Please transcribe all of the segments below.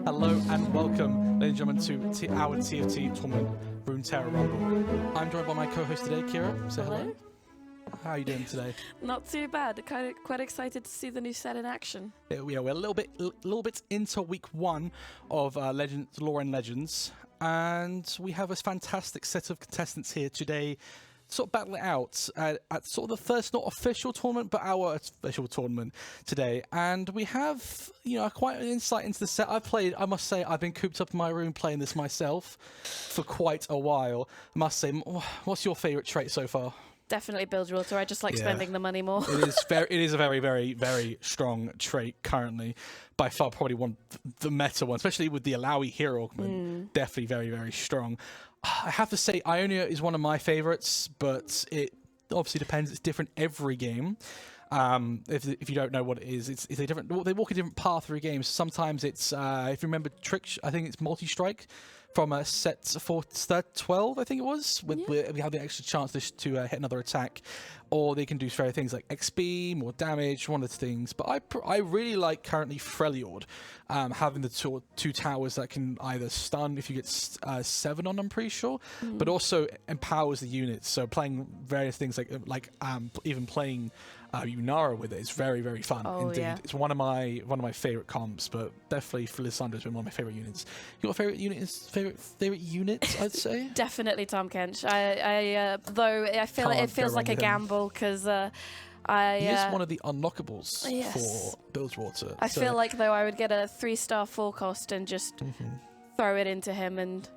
Hello and welcome, ladies and gentlemen, to our TFT tournament, Runeterra Rumble. I'm joined by my co-host today, Kira. Say hello. How are you doing today? Not too bad. Quite excited to see the new set in action. Yeah, we're a little bit into week one of Legends, Lore and Legends, and we have a fantastic set of contestants here today. Sort of battle it out at sort of the first not official tournament, but our official tournament today. And we have, you know, quite an insight into the set. I must say, I've been cooped up in my room playing this myself for quite a while. I must say, what's your favourite trait so far? Definitely Bilgewater. I just like spending the money more. It is a very, very, very strong trait currently. By far, probably one the meta one, especially with the Alawi hero augment. Definitely very, very strong. I have to say, Ionia is one of my favourites, but it obviously depends. It's different every game. If you don't know what it is, it's a different. They walk a different path through games. Sometimes it's if you remember Trick, I think it's multi-strike from a set 12, I think it was. We have the extra chance to hit another attack, or they can do various things like XP, more damage, one of the things. But I really like currently Freljord, having the two towers that can either stun if you get 7 on, I'm pretty sure, but also empowers the units. So playing various things like even playing Unara with it is very, very fun indeed. Yeah. It's one of my favorite comps, but definitely Lisandra's been one of my favorite units. Your favorite units, I'd say. Definitely Tom Kench. Though I feel it feels like a gamble because he is one of the unlockables for Bilgewater. I feel like though I would get a 3-star full cost and just throw it into him and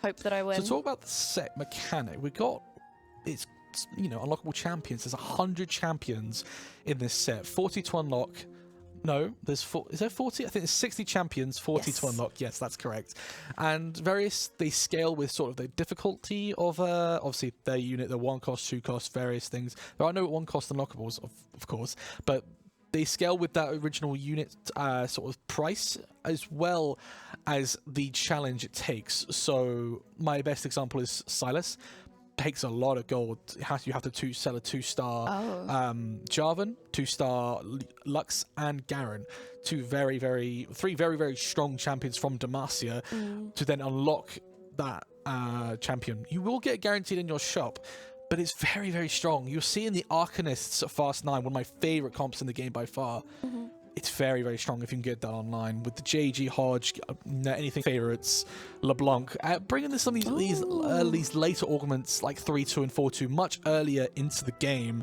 hope that I win. So talk about the set mechanic. It's unlockable champions. There's 100 champions in this set. 40 to unlock. No, is there 40? I think there's 60 champions, 40 to unlock. Yes, that's correct. And they scale with sort of the difficulty of obviously their unit, the 1 cost, 2 cost, various things. There are no 1 cost unlockables, of course, but they scale with that original unit sort of price as well as the challenge it takes. So my best example is Silas. Takes a lot of gold. You have to sell a 2-star Jarvan, 2-star Lux, and Garen. Three very, very strong champions from Demacia to then unlock that champion. You will get guaranteed in your shop, but it's very, very strong. You'll see in the Arcanists at Fast 9, one of my favorite comps in the game by far. It's very, very strong if you can get that online. With the JG, Hodge, anything favorites, LeBlanc. Bringing some of these later augments like 3-2 and 4-2 much earlier into the game.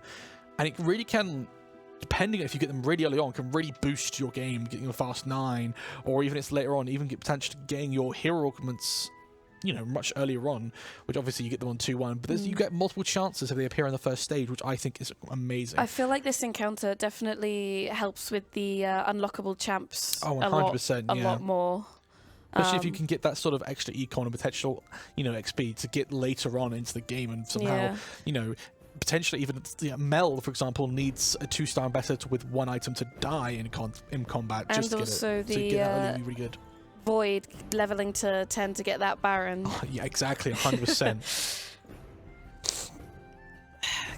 And it really can, depending if you get them really early on, can really boost your game, getting a Fast 9. Or even it's later on, even potentially getting your hero augments much earlier on, which obviously you get them on 2-1, but you get multiple chances if they appear on the first stage, which I think is amazing. I feel like this encounter definitely helps with the unlockable champs 100%, a lot more. Especially if you can get that sort of extra econ and potential, XP to get later on into the game and somehow, potentially even Mel, for example, needs a 2-star and better with 1 item to die in combat. And just to also get it. So get that early, really good. Void leveling to 10 to get that Baron. Oh, yeah, exactly, 100%.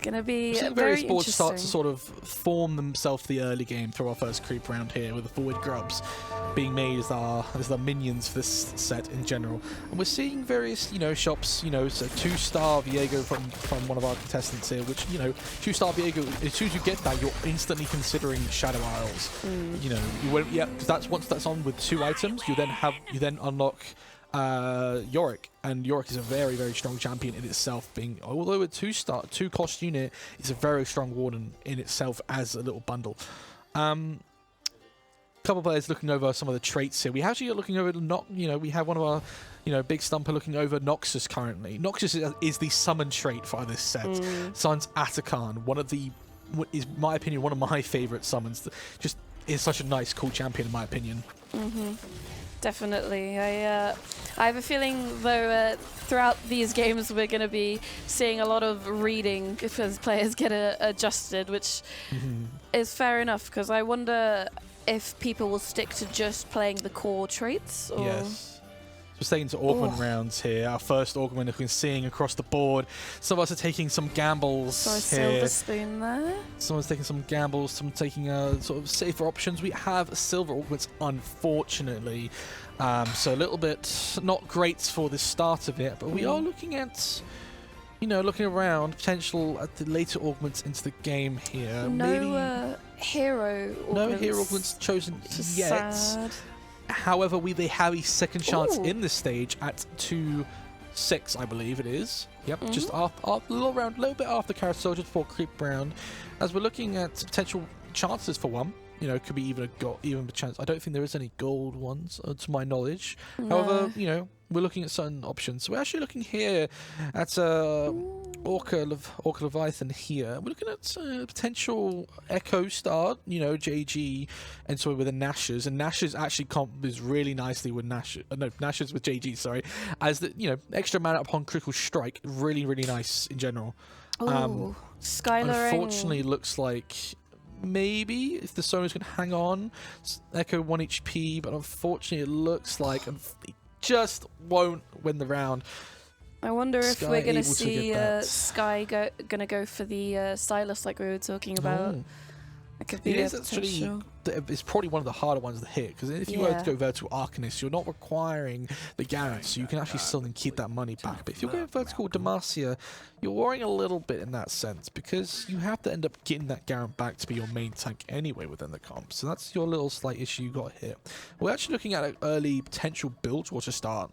gonna be We're seeing very various boards interesting. start to sort of form themselves for the early game through our first creep round here, with the forward grubs being made as the minions for this set in general. And we're seeing various, shops, so 2-star Viego from one of our contestants here, which, 2-star Viego, as soon as you get that, you're instantly considering Shadow Isles. You won't, because once that's on with 2 items, you then unlock Yorick, and Yorick is a very, very strong champion in itself, although a 2-cost unit is a very strong warden in itself as a little bundle. Couple players looking over some of the traits here. We actually are looking over we have one of our big stumper looking over Noxus currently. Noxus is the summon trait for this set. Summons Atakan, is my opinion one of my favorite summons. Just is such a nice, cool champion in my opinion. Definitely. I have a feeling, though, throughout these games we're going to be seeing a lot of reading as players get adjusted, which is fair enough, because I wonder if people will stick to just playing the core traits. Or... Yes. We're staying to augment rounds here. Our first augment we're seeing across the board. Some of us are taking some gambles So a here. silver spoon there. Someone's taking some gambles, some taking sort of safer options. We have silver augments, unfortunately. So a little bit not great for the start of it, but we are looking at, looking around potential at the later augments into the game here. No hero augments. No hero augments chosen yet. Sad. However, they have a second chance in this stage at 2-6, I believe it is. Yep, just a little bit after Carousel, just before Creep Round. As we're looking at potential chances for one, could be even a chance. I don't think there is any gold ones, to my knowledge. No. However, we're looking at certain options. So we're actually looking here at Orca Leviathan here. We're looking at potential Echo Star, JG, and so with the Nashers. And Nashers actually combos really nicely with Nashers with JG, sorry. As the, extra mana upon critical strike, really, really nice in general. Skylaring. Unfortunately, looks like maybe if the Sonos can hang on, Echo 1 HP, but unfortunately it looks like he just won't win the round. I wonder if Sky we're going to able to see get that. Sky going to go for the Stylus like we were talking about. It could be It a is actually, potential. it's probably one of the harder ones to hit, because if you were to go Vertical Arcanist, you're not requiring the Garant, so you can actually still then keep that money back. But if you're going Vertical Demacia, you're worrying a little bit in that sense, because you have to end up getting that Garant back to be your main tank anyway within the comp. So that's your little slight issue you got here. We're actually looking at an early potential build to start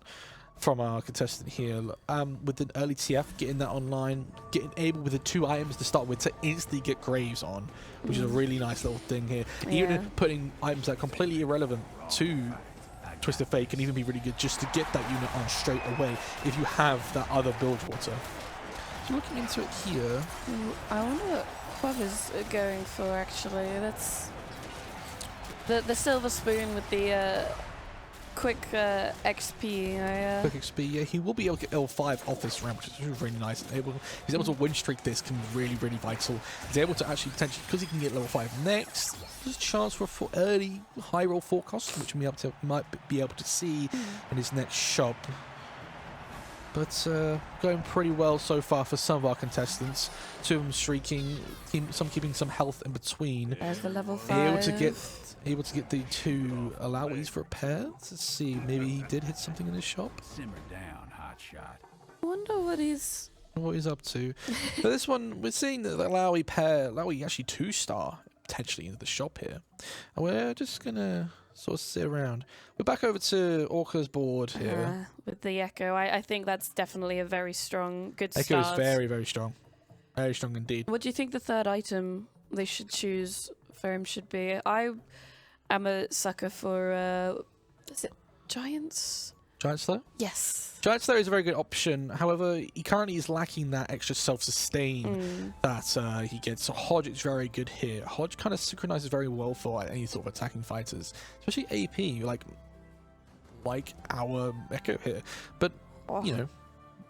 from our contestant here, with an early TF, getting that online, getting able with the 2 items to start with to instantly get Graves on, which is a really nice little thing here. Even putting items that are completely irrelevant to Twisted Fate can even be really good just to get that unit on straight away if you have that other build water. So looking into it here, I wonder what Bob is going for actually. That's the silver spoon with the quick XP. quick XP, yeah, he will be able to get L5 off this round, which is really nice. He's able to win streak this, can be really, really vital. He's able to actually potentially, because he can get level 5 next, there's a chance for early high roll forecast, which we might be able to see in his next shop. But going pretty well so far for some of our contestants. 2 of them streaking, some keeping some health in between. There's the level 5. Able to get the 2 alloways for a pair. Let's see, maybe he did hit something in his shop. Simmer down, hotshot. I wonder what he's up to. But this one, we're seeing the Alawi pair, Alawi actually 2-star potentially into the shop here. And we're just gonna sort of sit around. We're back over to Orca's board here. With the Echo. I think that's definitely a very strong, good Echo start. is very, very strong. Very strong indeed. What do you think the third item they should choose for him should be? I am a sucker for, is it Giants? Giant Slayer? Yes. Giant Slayer is a very good option. However, he currently is lacking that extra self-sustain that he gets. So Hodge is very good here. Hodge kind of synchronizes very well for any sort of attacking fighters, especially AP, like our Echo here. But,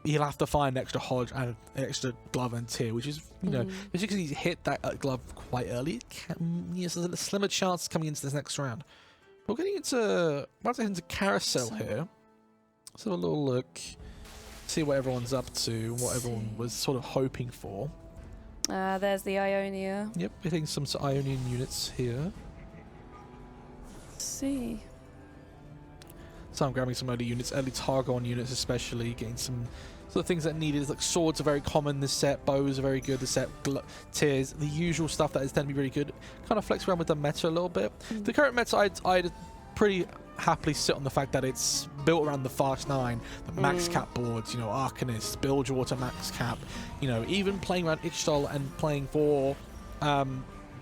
he'll have to find extra Hodge and extra glove and tier, which is, just because he's hit that glove quite early, he has a slimmer chance coming into this next round. We're getting into Carousel here. Let's have a little look, see what everyone's up to, what everyone was sort of hoping for. There's the Ionia. Yep, hitting some Ionian units here. Let's see. So I'm grabbing some early units, early Targon units especially, getting some sort of things that needed. Like swords are very common this set, bows are very good this set, tears, the usual stuff that is tend to be really good. Kind of flex around with the meta a little bit. The current meta, I'd pretty happily sit on the fact that it's built around the Fast 9, the max cap boards, you know, Arcanist, Bilgewater max cap, you know, even playing around Ixtal and playing for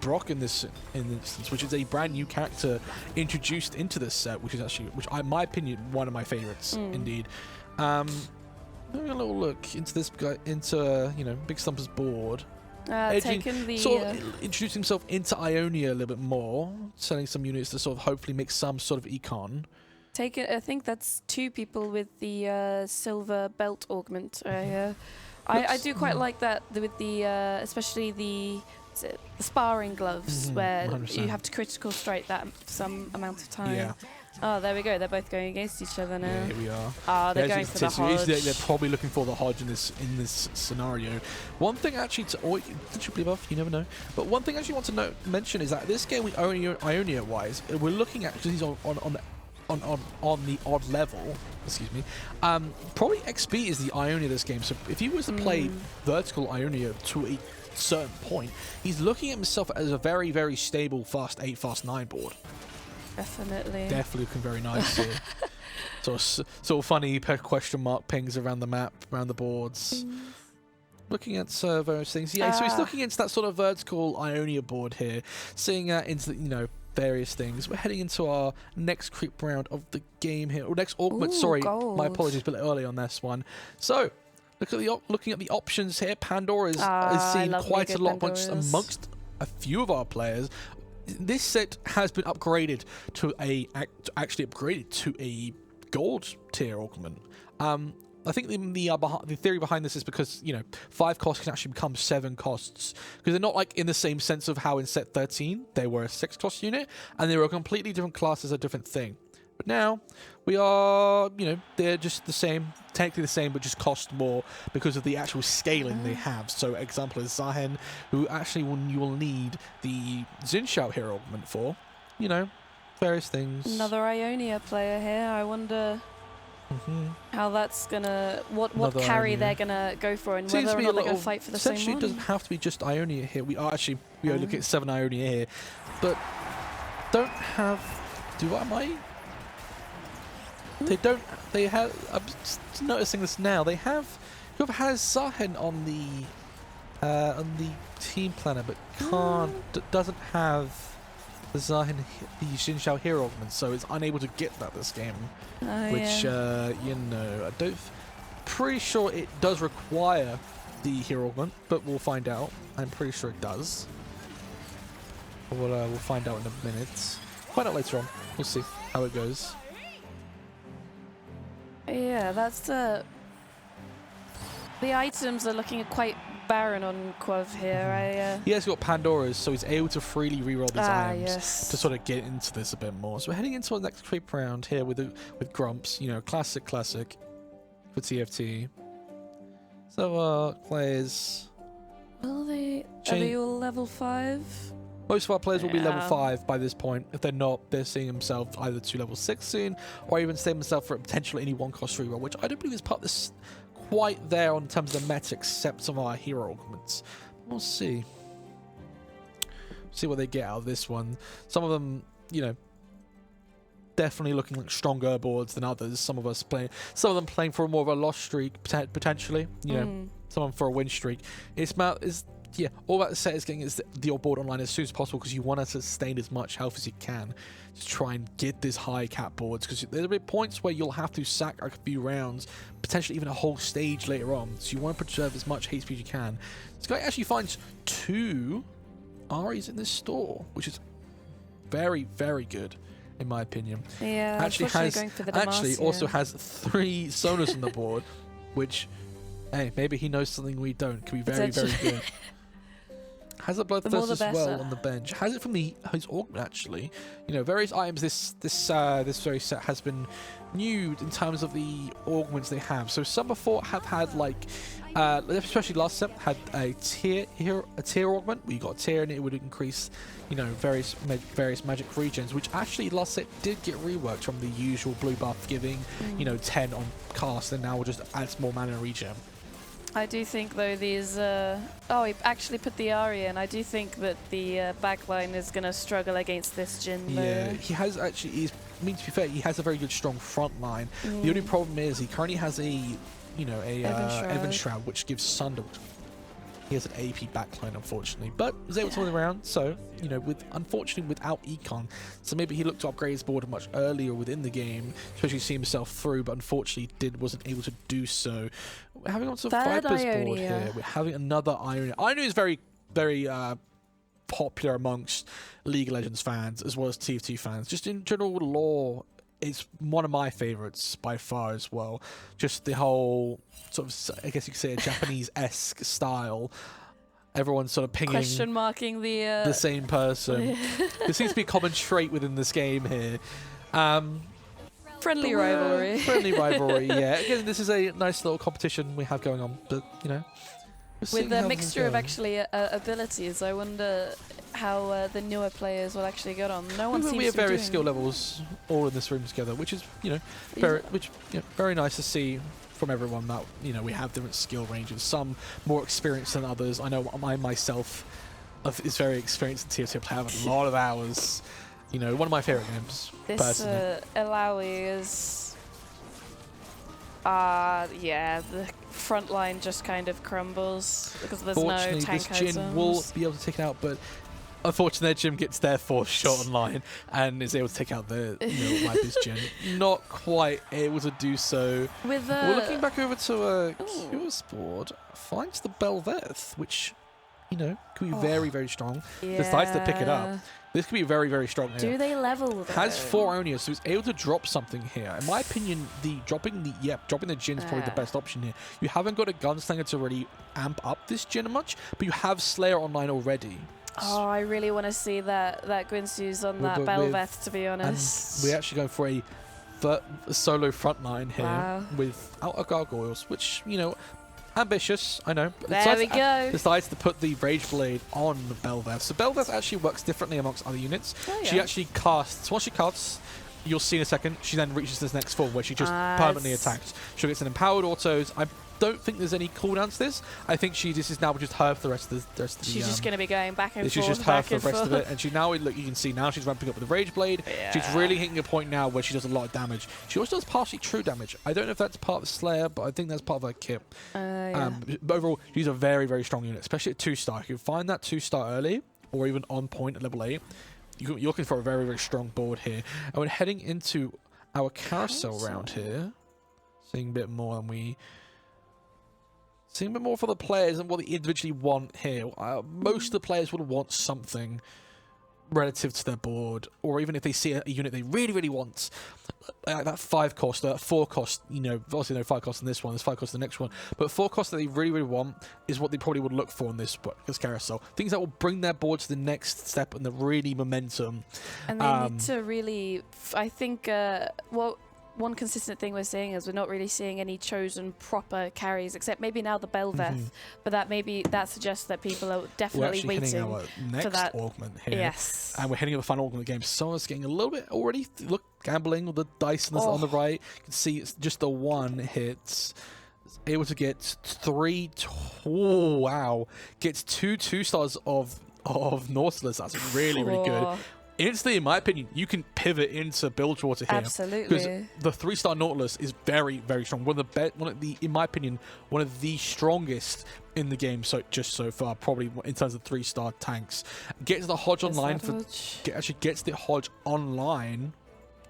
Brock in this instance, which is a brand new character introduced into this set, which is actually, in my opinion, one of my favorites indeed. Having a little look into this guy, into you know, Big Stumper's board. Taking the sort of introducing himself into Ionia a little bit more, selling some units to sort of hopefully make some sort of econ. I think that's 2 people with the silver belt augment. I do quite like that with the especially the sparring gloves where 100%. you have to critical strike that some amount of time. Yeah. Oh, there we go. They're both going against each other now. Yeah, here we are. Oh, they're going for the Hodge. They're probably looking for the Hodge in this scenario. One thing actually, did you believe off? You never know. But one thing I actually want to mention is that this game, with Ionia wise, we're looking at, because he's on the odd level. Excuse me. Probably XP is the Ionia this game. So if he was to play vertical Ionia to a certain point, he's looking at himself as a very, very stable fast 8, fast 9 board. Definitely looking very nice here. sort of funny question mark pings around the map, around the boards. Looking at various things. Yeah, so he's looking into that sort of vertical Ionia board here, seeing into, you know, various things. We're heading into our next creep round of the game here, or next augment. Sorry, gold. my apologies, a bit early on this one. So looking at the options here. Pandora is seeing quite a lot amongst a few of our players. This set has been upgraded to a gold tier augment. I think the theory behind this is because, you know, 5 costs can actually become 7 costs, because they're not like in the same sense of how in set 13 they were a 6 cost unit and they were a completely different class as a different thing. But now we are, you know, they're just the same, technically the same, but just cost more because of the actual scaling they have. So example is Zahen, who actually you will need the Zinshao hero augment for, you know, various things. Another Ionia player here. I wonder how that's gonna, what carry they're gonna go for, and whether or not they're gonna fight for the same one. Essentially, it doesn't have to be just Ionia here. We are actually looking at 7 Ionia here, but don't have. They don't. They have. I'm just noticing this now. They have. Whoever has Zahen on the team planner, but doesn't have the Zahen, the Xinxiao hero augment, so it's unable to get that this game. Which you know, pretty sure it does require the hero augment, but we'll find out. I'm pretty sure it does. We'll find out in a minute. Find out later on. We'll see how it goes. Yeah, that's the items are looking quite barren on Quov here. He has got Pandora's, so he's able to freely reroll these items to sort of get into this a bit more. So we're heading into our next creep round here with Grumps, you know, classic for TFT. So players. Are they all level 5? Most of our players will be level 5 by this point. If they're not, they're seeing themselves either to level 6 soon, or even save themselves for potentially any 1-cost reroll, which I don't believe is part of this quite there on terms of the meta, except some of our hero augments. We'll see. See what they get out of this one. Some of them, you know, definitely looking like stronger boards than others. Some of them playing for more of a loss streak, potentially. You know, some of them for a win streak. Yeah, all that set is getting your board online as soon as possible, because you want to sustain as much health as you can to try and get this high cap boards, because there'll be points where you'll have to sack a few rounds, potentially even a whole stage later on, so you want to preserve as much HP as you can. This guy actually finds 2 Aries in this store, which is very, very good in my opinion. Yeah, actually also has 3 Sonos on the board, which, hey, maybe he knows something we don't. Could be very, very good. Has a Bloodthirst as well on the bench. Has it from his augment, actually. You know, various items this very set has been new in terms of the augments they have. So some before have had like Especially last set had a tier augment. We got a tier and it would increase, you know, various magic regens, which actually last set did get reworked from the usual blue buff giving, you know, 10 on cast, and now we'll just add more mana regen. I do think though these oh, he actually put the Ari in. I do think that the backline is going to struggle against this Jhin though. Yeah, he has actually, I mean, to be fair, he has a very good strong front line. The only problem is he currently has a, you know, a Evan Shroud, which gives Sunder. He has an AP backline, unfortunately, but was able to win the round. So, you know, unfortunately without Econ, so maybe he looked to upgrade his board much earlier within the game, especially see himself through, but unfortunately wasn't able to do so. We're having onto the Viper's board here. We're having another Ionia. Ionia is very, very popular amongst League of Legends fans as well as TF2 fans. Just in general lore, it's one of my favorites by far as well. Just the whole sort of, I guess you could say, a Japanese-esque style. Everyone's sort of pinging, question marking the same person. There seems to be a common trait within this game here. Friendly rivalry. Friendly rivalry, yeah. Again, this is a nice little competition we have going on, but, you know. With the mixture of actually abilities, I wonder how the newer players will actually get on. No one seems to we have be doing various skill levels all in this room together, which is, you know, very nice to see from everyone that, you know, we have different skill ranges. Some more experienced than others. I know I myself is very experienced in TF2. I have a lot of hours. You know, one of my favorite games. This Alawi is, yeah, the front line just kind of crumbles because there's no tank this Jhin will be able to take it out, but unfortunately, their Jhin gets their force shot online and is able to take out the Viper's Jhin. Not quite able to do so. With we're looking back over to Q's board, finds the Belveth, which, you know, could be very, very strong. Yeah. Decides to pick it up. This could be very, very strong here. Do they level though? Has 4 Onias, so he's able to drop something here. In my opinion, dropping the Jhin is probably the best option here. You haven't got a Gunslinger to really amp up this Jhin much, but you have Slayer online already. Oh, I really want to see that Guinsoo's on that Belveth, to be honest. And we're actually going for a solo front line here without a Gargoyles, which, you know, ambitious, I know. But there we go. Decides to put the Rage Blade on Belveth. So Belveth actually works differently amongst other units. Oh, yeah. She actually casts, once she casts, you'll see in a second, she then reaches this next form where she just permanently attacks. She gets an empowered autos. I don't think there's any cooldown to this. I think this is now just her for the rest of the She's just going to be going back and forth. She's just her for the rest of it. And she now, look, you can see now she's ramping up with the Rage Blade. Yeah. She's really hitting a point now where she does a lot of damage. She also does partially true damage. I don't know if that's part of Slayer, but I think that's part of her kit. But overall, she's a very, very strong unit, especially at 2-star. If you find that 2-star early or even on point at level 8, you're looking for a very, very strong board here. And we're heading into our carousel round here. Seeing a bit more than we... Seeing a bit more for the players and what they individually want here. Most of the players would want something relative to their board, or even if they see a unit they really, really want, that 5 cost, that 4 cost, you know, obviously no 5 cost in this one, there's 5 cost in the next one, but 4 cost that they really, really want is what they probably would look for in this carousel. Things that will bring their board to the next step and the really momentum. And they need to really, I think, one consistent thing we're seeing is we're not really seeing any chosen proper carries, except maybe now the Belveth, but that suggests that people are definitely waiting our next for that augment here. Yes. And we're heading to the final augment of the game. Someone's getting a little bit already, look, gambling with the dice on the right. You can see it's just the one hit. Able to get 3, oh wow, gets 2-stars of Nautilus. That's really, really good. Instantly, in my opinion, you can pivot into Bilgewater here. Absolutely. Because the 3-star Nautilus is very, very strong. In my opinion, one of the strongest in the game so far, probably in terms of 3-star tanks. Gets the Hodge online actually gets the Hodge online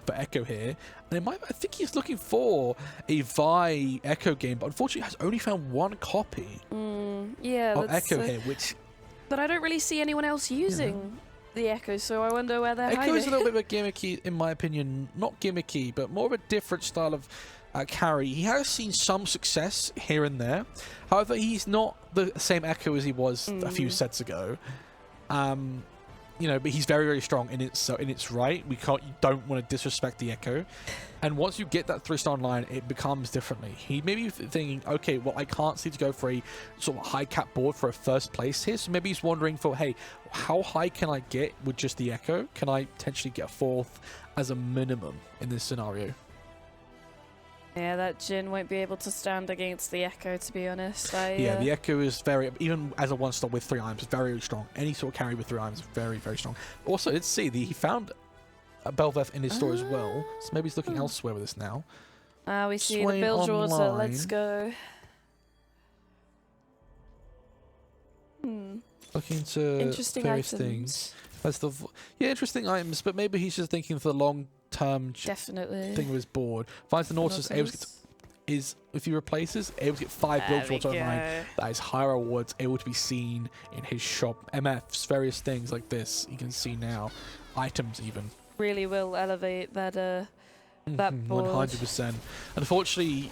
for Echo here. And I think he's looking for a Vi Echo game, but unfortunately has only found 1 copy of Echo here, which... But I don't really see anyone else using... the Echo, so I wonder where they're hiding. Echo is a little bit of a gimmicky, in my opinion. Not gimmicky, but more of a different style of carry. He has seen some success here and there. However, he's not the same Echo as he was a few sets ago. you know, but he's very, very strong in its right. You don't want to disrespect the Echo. And once you get that 3-star online, it becomes differently. He may be thinking, okay, well, I can't seem to go for a sort of high cap board for a first place here. So maybe he's wondering for, hey, how high can I get with just the Echo? Can I potentially get 4th as a minimum in this scenario? Yeah, that Jhin won't be able to stand against the Echo, to be honest. Yeah, the Echo is very, even as a 1-star with 3 items, very strong. Any sort of carry with 3 items is very, very strong. Also, let's see, he found a Belveth in his store as well, so maybe he's looking elsewhere with this now. We see Swain the build order. online. Let's go. Looking to Interesting various items. things. That's interesting items, but maybe he's just thinking for the long-term Definitely. thing with his board. Finds the Nautilus, able to get if he replaces, able to get 5 builds for online. That is higher rewards, able to be seen in his shop. MFs, various things like this. You can see now, items even. Really will elevate that that board. 100%. Unfortunately,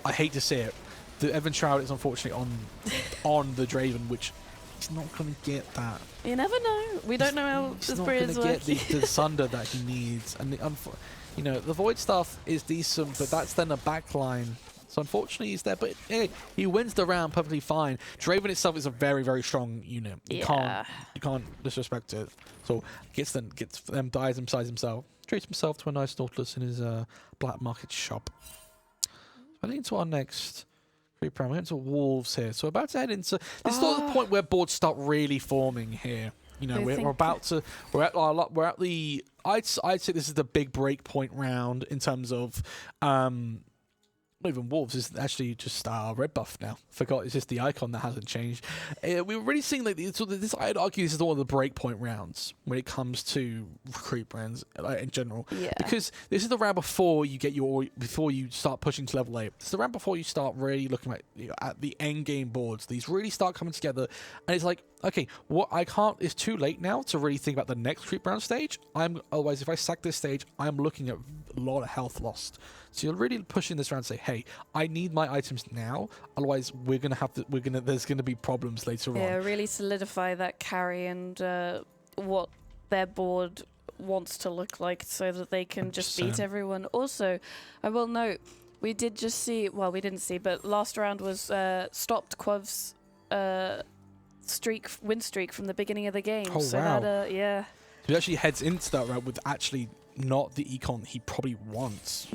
I hate to say it, the Evan Shroud is unfortunately on the Draven, which he's not going to get that. You never know. We don't know how this Brit is working. He's not going to get the Sunder that he needs. And you know, the Void stuff is decent, but that's then a backline. So unfortunately he's there, but hey, he wins the round perfectly fine. Draven itself is a very, very strong unit. You can't disrespect it. So gets them dies himself. Treats himself to a nice Nautilus in his black market shop. Heading into our next creep round, we're into Wolves here. So we're about to head into this is sort of the point where boards start really forming here. You know, we're about to we're at the I'd say this is the big break point round in terms of not even Wolves, is actually just red buff now. Forgot, it's just the icon that hasn't changed. We're really seeing like this. I'd argue this is one of the breakpoint rounds when it comes to creep rounds in general. Yeah. Because this is the round before you get before you start pushing to level 8. It's the round before you start really looking at the end game boards. These really start coming together, and it's like, okay, it's too late now to really think about the next creep round stage. Otherwise, if I sack this stage, I'm looking at a lot of health lost. So you're really pushing this round to say, hey, I need my items now. Otherwise, there's gonna be problems later on. Yeah, really solidify that carry and what their board wants to look like so that they can 100%. just beat everyone. Also, I will note, we did just see, well, we didn't see, but last round was stopped Quav's win streak from the beginning of the game. Oh, so wow. that, yeah. So he actually heads into that round with actually not the econ he probably wants,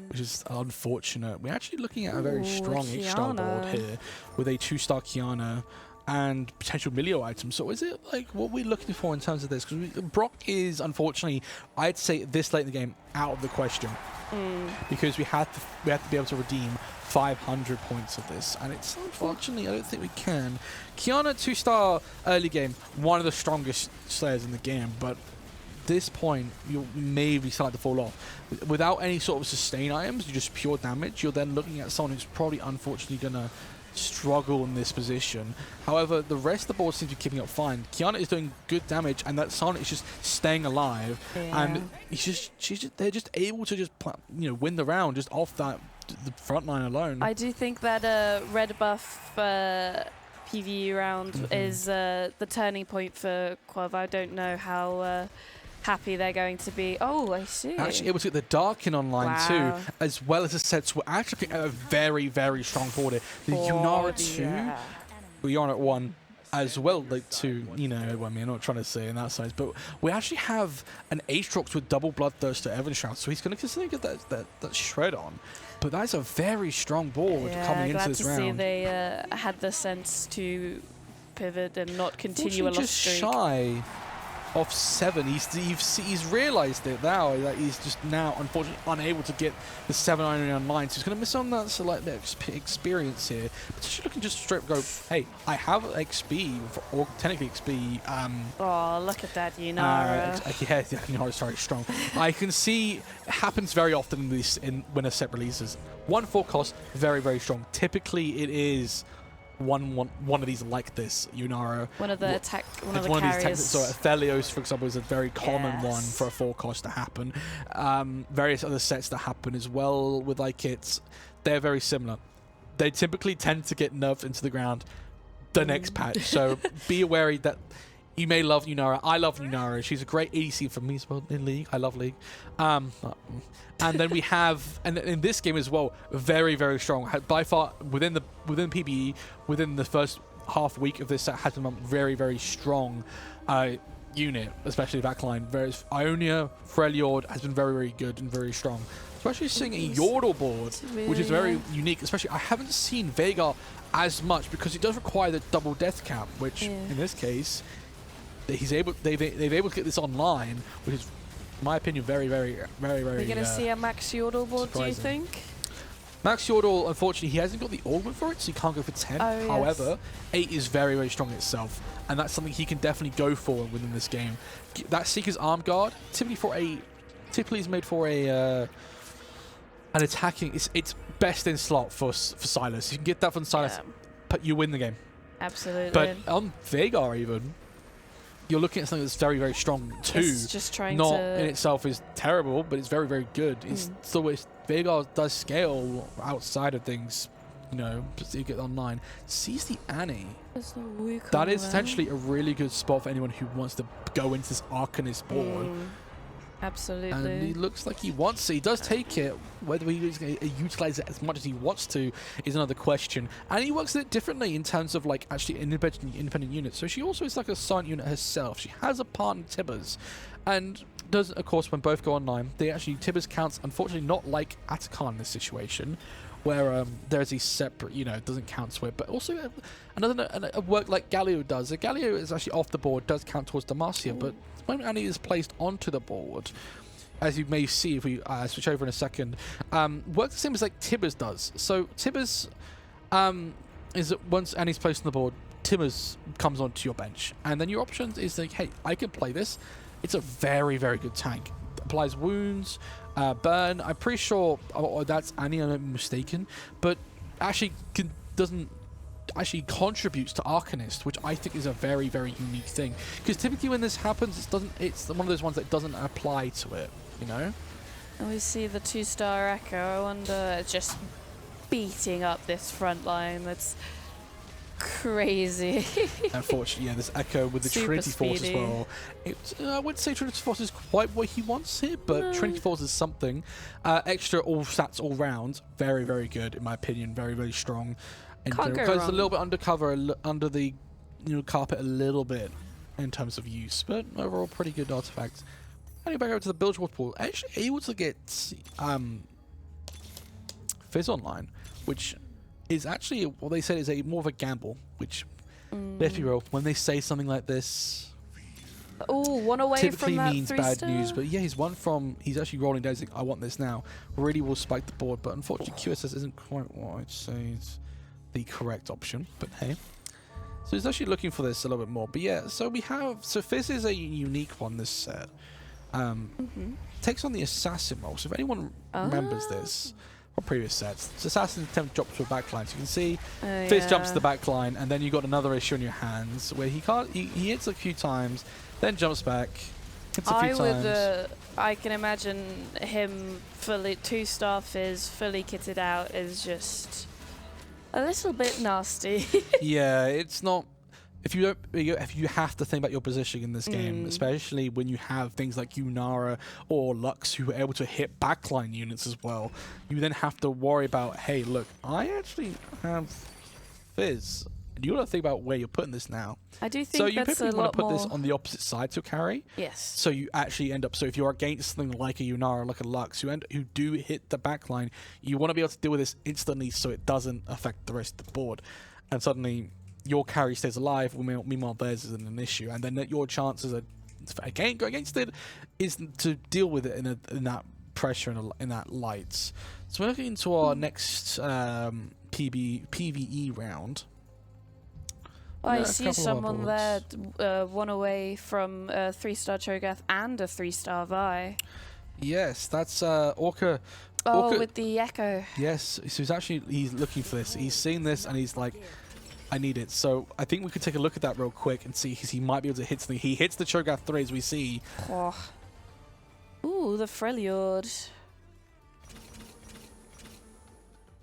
which is unfortunate. We're actually looking at a very strong H-star board here with a 2-star Kiana and potential Milio items. So is it like what we're looking for in terms of this? Because Brock is, unfortunately, I'd say this late in the game, out of the question. Because we had to be able to redeem 500 points of this, and it's unfortunately I don't think we can. Kiana 2-star early game, one of the strongest slayers in the game, but this point you'll maybe start to fall off without any sort of sustain items. You just pure damage. You're then looking at someone who's probably unfortunately gonna struggle in this position. However, the rest of the board seems to be keeping up fine. Kiana is doing good damage, and that Sonic is just staying alive, and they're just able to just win the round just off that the front line alone. I do think that red buff PvE round is the turning point for Quav. I don't know how happy they're going to be. Oh, I see. Actually able to get the Dark in online too, as well as the sets. We're actually looking at a very, very strong board here. The Yunara 2, Yunara at 1, as well, like 2, I mean, I'm not trying to say in that size, but we actually have an Aatrox with double Bloodthirst to Evan Shroud, so he's going to consider get that shred on. But that's a very strong board coming into this round. Glad to see they had the sense to pivot and not continue a loss streak. Just shy of 7. He's realised it now that he's just now unfortunately unable to get the 7 iron online, so he's going to miss on that select experience here. But just looking just straight go, hey, I have XP or technically XP. Oh, look at that Yunara. Yeah, Yunara's very strong. I can see it happens very often when a set releases. 1-4 cost, very, very strong. Typically, it is one of these like this, Yunara. One of the carriers. So Athelios, for example, is a very common one for a 4 cost to happen. Various other sets that happen as well with like kits, they're very similar. They typically tend to get nerfed into the ground the next patch. So be wary that You may love Lunara. I love Lunara. She's a great ADC for me as well in League. I love League. And then we have, and in this game as well, very, very strong. By far, within PBE, within the first half week of this set, has been a very, very strong unit, especially backline. Whereas Ionia, Freljord has been very, very good and very strong. So actually seeing a Yordle board, which is very unique. Especially, I haven't seen Veigar as much because it does require the double death cap, which in this case, they've able to get this online, which is, in my opinion, very, very, very, very. We're gonna see a Max Yordle board, surprising. do you think? Max Yordle, unfortunately, he hasn't got the augment for it, so he can't go for 10. Oh, However, 8 is very, very strong itself, and that's something he can definitely go for within this game. That Seeker's Arm Guard, typically is made for an attacking. It's best in slot for Silas. You can get that from Silas, but you win the game. Absolutely. But on Veigar, even, you're looking at something that's very, very strong too. It's just trying Not to... in itself is terrible, but it's very, very good. It's still, Veigar does scale outside of things, you know, just to get online. Sees the Annie. That is essentially a really good spot for anyone who wants to go into this Arcanist board. Absolutely. And he looks like he wants to. He does take it. Whether he's going to utilize it as much as he wants to is another question. And he works it differently in terms of like actually independent units. So she also is like a silent unit herself. She has a partner, Tibbers, and does, of course, when both go online, they actually, Tibbers counts, unfortunately, not like Atakan in this situation, where there's a separate, you know, it doesn't count to it, but also a work like Galio does. Galio is actually off the board, does count towards Demacia, but when Annie is placed onto the board, as you may see if we switch over in a second, works the same as like Tibbers does. So Tibbers is that once Annie's placed on the board, Tibbers comes onto your bench, and then your options is like, hey, I can play this. It's a very, very good tank. Applies wounds, burn. I'm pretty sure that's Annie, I'm not mistaken, but actually contributes to Arcanist, which I think is a very, very unique thing. Because typically when this happens, it's one of those ones that doesn't apply to it, you know? And we see the 2-star Echo. I wonder, just beating up this front line. That's crazy. Unfortunately, yeah, this Echo with the Super Trinity Force as speedy. well. I wouldn't say Trinity Force is quite what he wants here, but Trinity Force is something. Extra all stats all round. Very, very good, in my opinion. Very, very strong. Can't go Goes wrong. a little bit undercover, under the carpet a little bit in terms of use, but overall pretty good artifact. Heading back over to the Bilgewater pool, actually able to get Fizz online, which is actually what they said is more of a gamble, which, let's be real, when they say something like this, one away typically from that means 3-star. bad news. But yeah, he's actually rolling down saying, I want this now. Really will spike the board, but unfortunately QSS isn't quite what I'd say is the correct option, but hey. So he's actually looking for this a little bit more. But yeah, so Fizz is a unique one this set. Takes on the Assassin role. So if anyone remembers this from previous sets, it's Assassin attempt drops to a backline. So you can see Fizz jumps to the backline, and then you got another issue on your hands where he hits a few times, then jumps back, hits a few times. I can imagine him fully 2-star Fizz, fully kitted out, is just a little bit nasty. Yeah, it's not. If you have to think about your positioning in this game, especially when you have things like Lunara or Lux who are able to hit backline units as well, you then have to worry about, hey, look, I actually have Fizz. You got to think about where you're putting this now. I do think so you that's a typically want lot to put more... this on the opposite side to carry. Yes. So you actually end up. So if you're against something like a Lunara, like a Lux, who do hit the backline, you want to be able to deal with this instantly, so it doesn't affect the rest of the board. And suddenly your carry stays alive. Meanwhile, theirs isn't an issue, and then your chances are again go against it is to deal with it in that pressure in that light. So we're looking into our next PvE round. I see someone there, one away from a 3-star Cho'Gath and a 3-star Vi. Yes, that's Orca. Oh, Orca, with the Echo. yes, so he's looking for this. He's seen this and he's like, I need it. So I think we could take a look at that real quick and see because he might be able to hit something. He hits the Cho'Gath 3 as we see. Oh. Ooh, the Freljord.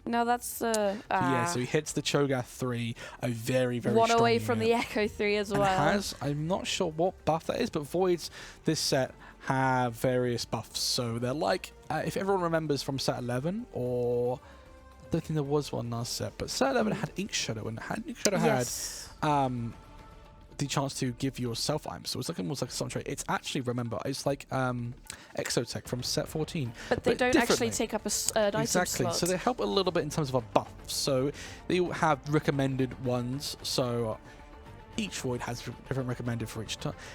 No, that's Yeah, so he hits the Cho'Gath 3, a very, very one strong away unit. from the Echo 3 as well. And I'm not sure what buff that is, but Voids this set have various buffs. So they're like, if everyone remembers from set 11, or I don't think there was one last set, but set 11 had Ink Shadow, and Ink Shadow had the chance to give yourself items. So it's like almost like a summon trait. It's actually, remember, it's like Exotech from set 14. But they don't actually differently. take up an item Exactly. slot. So they help a little bit in terms of a buff. So they all have recommended ones. So each void has different recommended for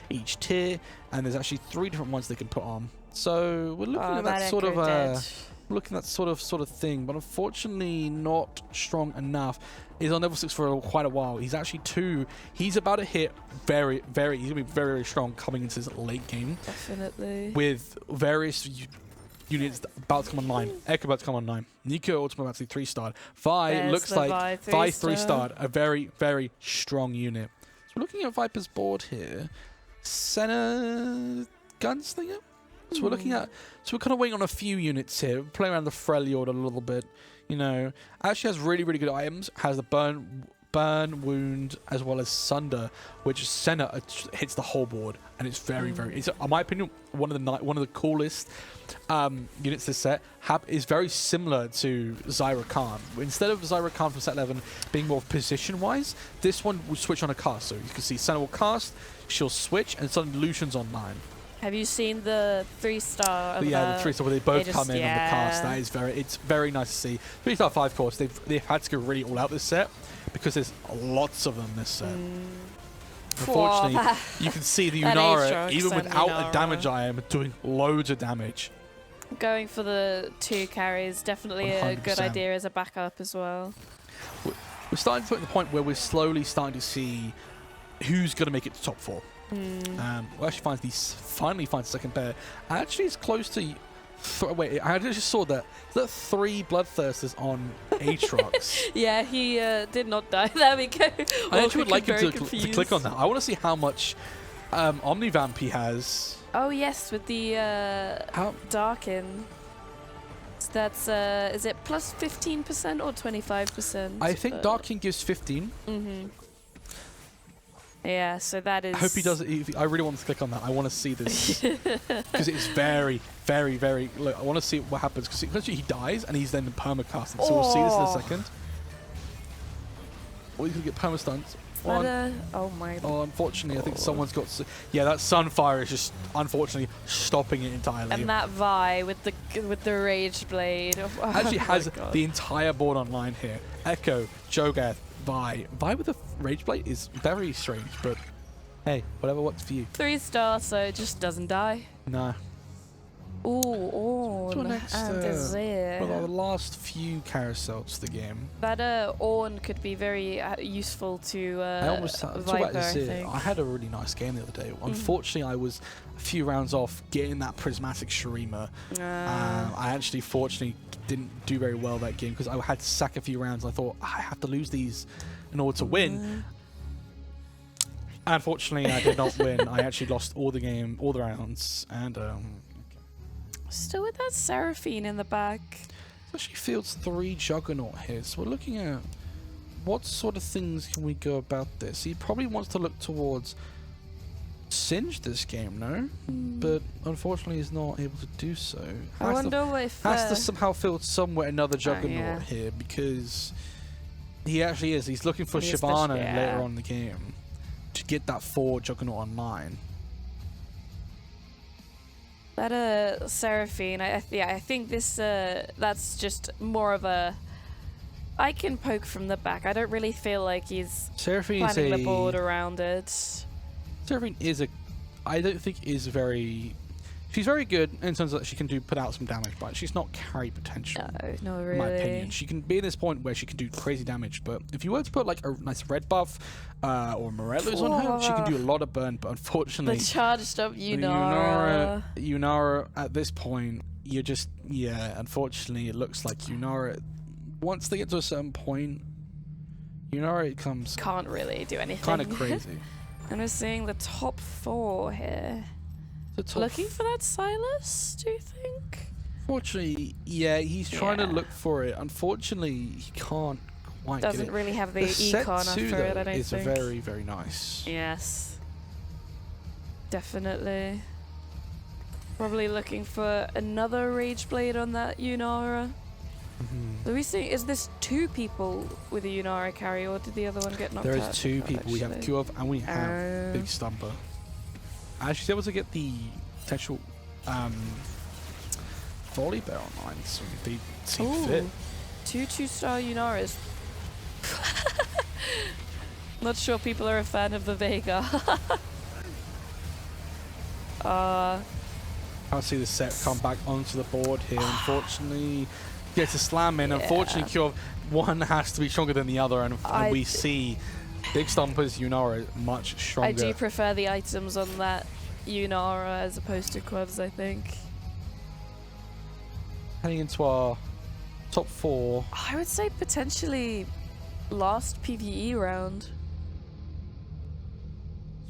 each tier, and there's actually 3 different ones they can put on. So we're looking at that sort of thing, but unfortunately not strong enough. He's on level 6 for quite a while. He's actually 2. He's about to hit he's gonna be very, very strong coming into his late game. Definitely. With various units about to come online. Echo about to come online. Nico ultimate about to be 3-starred. Vi looks like Vi 3-starred. A very, very strong unit. So we're looking at Viper's board here. Senna Gunslinger? So we're looking at, so we're kind of waiting on a few units here. We're playing around the Freljord a little bit, you know. Actually has really, really good items. Has the burn, wound, as well as Sunder, which Senna hits the whole board, and it's very, very. It's, in my opinion, one of the coolest units this set. Is very similar to Zyra Khan. Instead of Zyra Khan from set 11 being more position-wise, this one will switch on a cast. So you can see Senna will cast, she'll switch, and suddenly Lucian's online. Have you seen the 3-star? Yeah, the 3-star where they both come in on the cast. Yeah. That is it's very nice to see. 3-star 5 course. They've had to go really all out this set because there's lots of them this set. Unfortunately, you can see the Yunara, even without a damage item, doing loads of damage. Going for the 2 carries, definitely a 100%. good idea as a backup as well. We're starting to get to the point where we're slowly starting to see who's going to make it to top 4. We'll actually finally finds the second pair. Actually, it's close to. Wait, I just saw that 3 Bloodthirsters on Aatrox. Yeah, he did not die. There we go. I actually would like him to click on that. I want to see how much Omnivamp he has. Oh yes, with the Darkin. So that's is it plus 15% or 25%? I think Darkin gives 15. Yeah, so that is. I hope he does it. I really want to click on that. I want to see this because it's very, very, very. Look, I want to see what happens because he dies and he's then permacasting. So we'll see this in a second. Or you can get permastuns. Oh my. Oh, unfortunately, I think someone's got. Yeah, that Sunfire is just unfortunately stopping it entirely. And that Vi with the Rage Blade actually has the entire board online here. Echo, Cho'Gath, Vi with a Rage Blade is very strange, but hey, whatever works for you. 3-star, so it just doesn't die. Nah. Ooh, Ornn and Desire. Well, the last few carousels to the game. That Ornn could be very useful to Viper, I think. I had a really nice game the other day. Unfortunately, I was a few rounds off getting that prismatic Shurima. I actually, fortunately, didn't do very well that game because I had to sack a few rounds. I thought, I have to lose these in order to win. Unfortunately, I did not win. I actually lost all the rounds, and still with that Seraphine in the back. Actually fields 3 Juggernaut here, so we're looking at what sort of things can we go about this. He probably wants to look towards Singe this game, no? But unfortunately he's not able to do so. I wonder if has to somehow field somewhere another Juggernaut here, because he actually is. He's looking for Shyvana later on in the game to get that 4 Juggernaut online. That Seraphine, I think this that's just more of a. I can poke from the back. I don't really feel like he's planning the board around it. Seraphine is I don't think is very. She's very good in terms of that she can put out some damage, but she's not carry potential. No, really. In my opinion, she can be at this point where she can do crazy damage. But if you were to put like a nice red buff or Morello's on her, she can do a lot of burn. But unfortunately, the charged up Yunara at this point, you're just unfortunately, it looks like Yunara. Once they get to a certain point, Yunara can't really do anything. Kind of crazy. And we're seeing the top 4 here. Looking for that Silas, do you think? Unfortunately, yeah, he's trying to look for it. Unfortunately, he can't quite get it. Doesn't really have the set econ two, after though, it, I don't is think. very, very nice. Yes. Definitely. Probably looking for another Rage Blade on that Yunara. Do we see? Is this 2 people with a Yunara carry, or did the other one get knocked out? There is 2 people. We have Qov and we have Big Stumper. I should be able to get the potential volley bear online, so if they see fit. 2 2-star Yunaras. Not sure people are a fan of the Vega. I'll see the set come back onto the board here. Unfortunately, gets a slam in. Unfortunately, Qov, one has to be stronger than the other, and we see Big Stumper's Yunara much stronger. I do prefer the items on that Yunara as opposed to Qov's, I think. Heading into our top 4. I would say potentially last PvE round.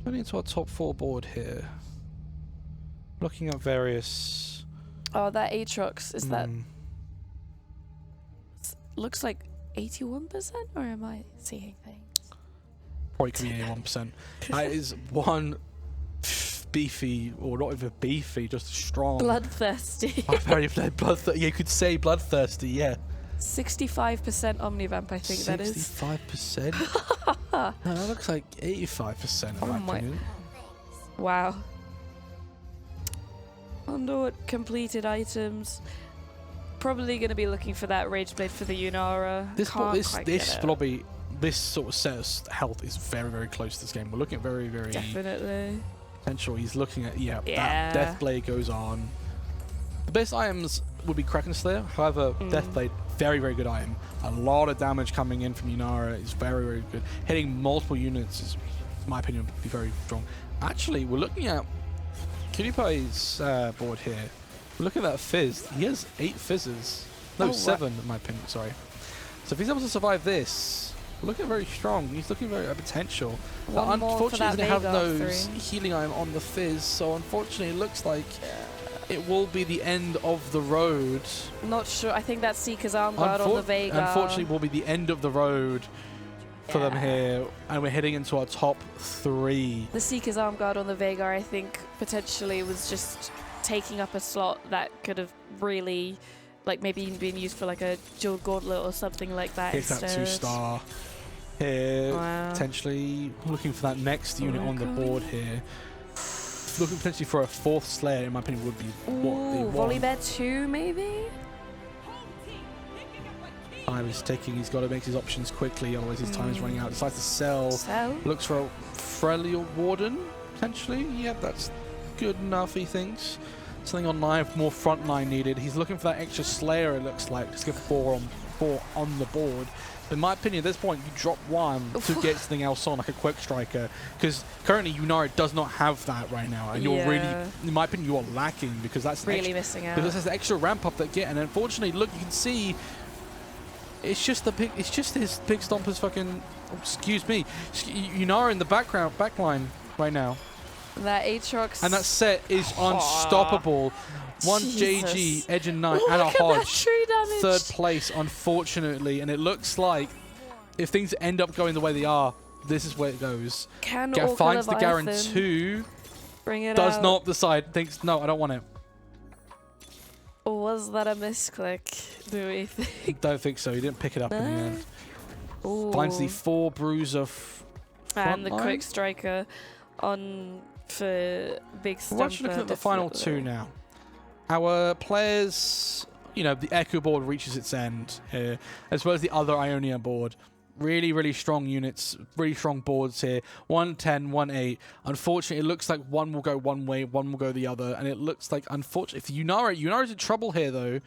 Heading into our top 4 board here. Looking at various... Oh, that Aatrox, is that... Looks like 81%, or am I seeing things? Probably could be 81%. That is one beefy, or not even beefy, just strong. Bloodthirsty. Very bloodthirsty. You could say bloodthirsty, yeah. 65% Omnivamp, I think that is. 65%? No, that looks like 85% in my opinion. Wow. Under completed items. Probably going to be looking for that Rage Blade for the Yunara. This sort of set of health is very, very close to this game. We're looking at very, very definitely potential. He's looking at that Death Blade goes on. The best items would be Kraken Slayer. However, Death Blade, very, very good item. A lot of damage coming in from Yunara is very, very good. Hitting multiple units is, in my opinion, would be very strong. Actually, we're looking at PewDiePie's board here. Look at that fizz. He has 8 fizzes. No, 7 in my opinion, sorry. So if he's able to survive this, looking very strong. He's looking very potential. Unfortunately, he doesn't have those healing item on the fizz, so unfortunately it looks like it will be the end of the road. Not sure. I think that's Seeker's Arm Guard on the Vega. Unfortunately, will be the end of the road for them here, and we're heading into our top 3. The Seeker's Arm Guard on the Vega, I think, potentially was just taking up a slot that could have really, like, maybe been used for like a dual gauntlet or something like that. Hit that 2-star here. Wow. Potentially looking for that next unit on the board here. Looking potentially for a 4th Slayer, in my opinion, would be what they want. Volley Bear 2, maybe? Time is ticking. He's got to make his options quickly, otherwise his time is running out. Decides to sell. Looks for a Frelia Warden, potentially. Yeah, that's good enough, he thinks. Something online, more front line needed. He's looking for that extra Slayer, it looks like. Just get 4 on the board. In my opinion, at this point, you drop 1 to get something else on, like a Quick Striker. Because currently, Yunara does not have that right now. And you're really, in my opinion, you are lacking, because that's really missing out. Because there's the extra ramp up that get. And unfortunately, look, you can see it's just his Big Stomper's fucking, excuse me, Yunara in the backline right now. That Aatrox. And that set is unstoppable. 1 JG, Edge and Knight, and a Hodge. 3rd place, unfortunately. And it looks like if things end up going the way they are, this is where it goes. Finds the Garen 2. Bring it does out. not decide. Thinks, no, I don't want it. Was that a misclick, do we think? Don't think so. He didn't pick it up in the end. Ooh. Finds the 4 Bruiser and the Quick Striker on for Big Stumper. We're actually looking at the final 2 now. Our players, you know, the Echo board reaches its end here, as well as the other Ionia board. Really, really strong units, really strong boards here. 110, 18. Unfortunately, it looks like one will go one way, one will go the other, and it looks like, unfortunately, if Yunara's in trouble here, though,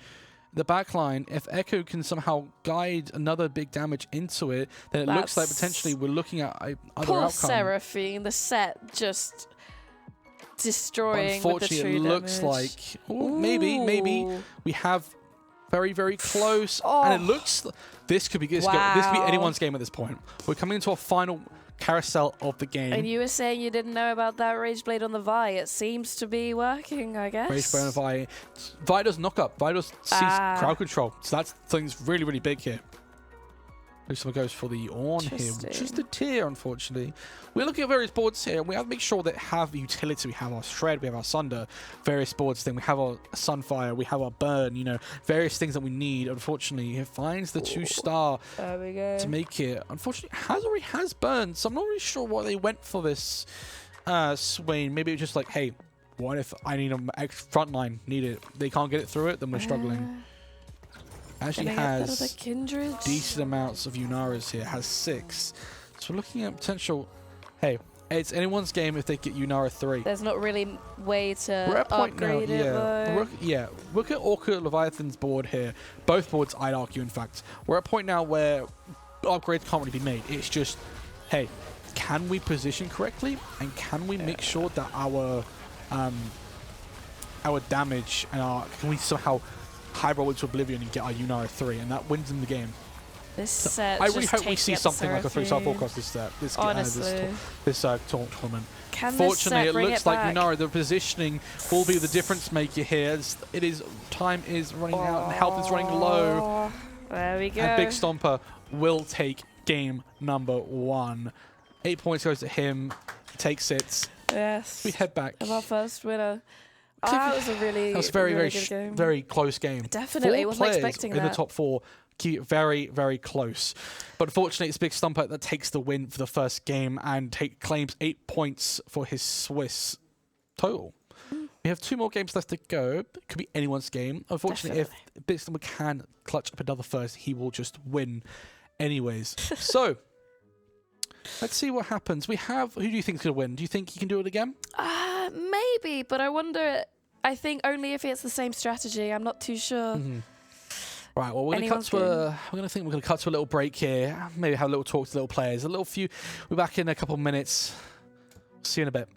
the backline, if Echo can somehow guide another big damage into it, then it looks like potentially we're looking at other outcome. Seraphine, the set just destroying with the true Unfortunately, it looks like maybe we have very, very close, and it looks this could be anyone's game at this point. We're coming into a final carousel of the game. And you were saying you didn't know about that Rage Blade on the Vi. It seems to be working, I guess. Rage Blade on the Vi. Vi does knock up. Vi does cease crowd control. So that's things really, really big here. Someone goes for the Ornn here, just a tier, unfortunately. We're looking at various boards here, and we have to make sure that have utility. We have our Shred, we have our Sunder, various boards thing. We have our Sunfire, we have our Burn, you know, various things that we need. Unfortunately, it finds the 2-star to make it. Unfortunately, already has Burn, so I'm not really sure why they went for this Swain. Maybe it was just like, hey, what if I need an extra front line? Need it. They can't get it through it, then we're struggling. Actually has decent amounts of Yunaras here, has 6. So we're looking at potential, hey, it's anyone's game if they get Yunara 3. There's not really way to we're at point upgrade now, it though. Look at Orca Leviathan's board here. Both boards, I'd argue, in fact. We're at a point now where upgrades can't really be made. It's just, hey, can we position correctly? And can we make sure that our damage and can we somehow high roll into Oblivion and get our Yunara 3, and that wins them the game. This set I really hope we see something like a 3-star forecast this tournament. Fortunately, it looks like Yunara, the positioning will be the difference maker here. Time is running out and health is running low. There we go. And Big Stomper will take game number 1. 8 points goes to him. He takes it. Yes. We head back. Of our first winner. That was a really, very close game. Definitely, wasn't expecting that. In the top 4, keep it very, very close. But unfortunately, it's Big Stumper that takes the win for the first game and claims 8 points for his Swiss total. We have 2 more games left to go. It could be anyone's game. Unfortunately, if Big Stumper can clutch up another first, he will just win anyways. So, let's see what happens. Who do you think is going to win? Do you think he can do it again? Maybe, but I wonder. I think only if it's the same strategy. I'm not too sure. Right, well, we're going to cut to a little break here. Maybe have a little talk to little players. We're back in a couple of minutes. See you in a bit.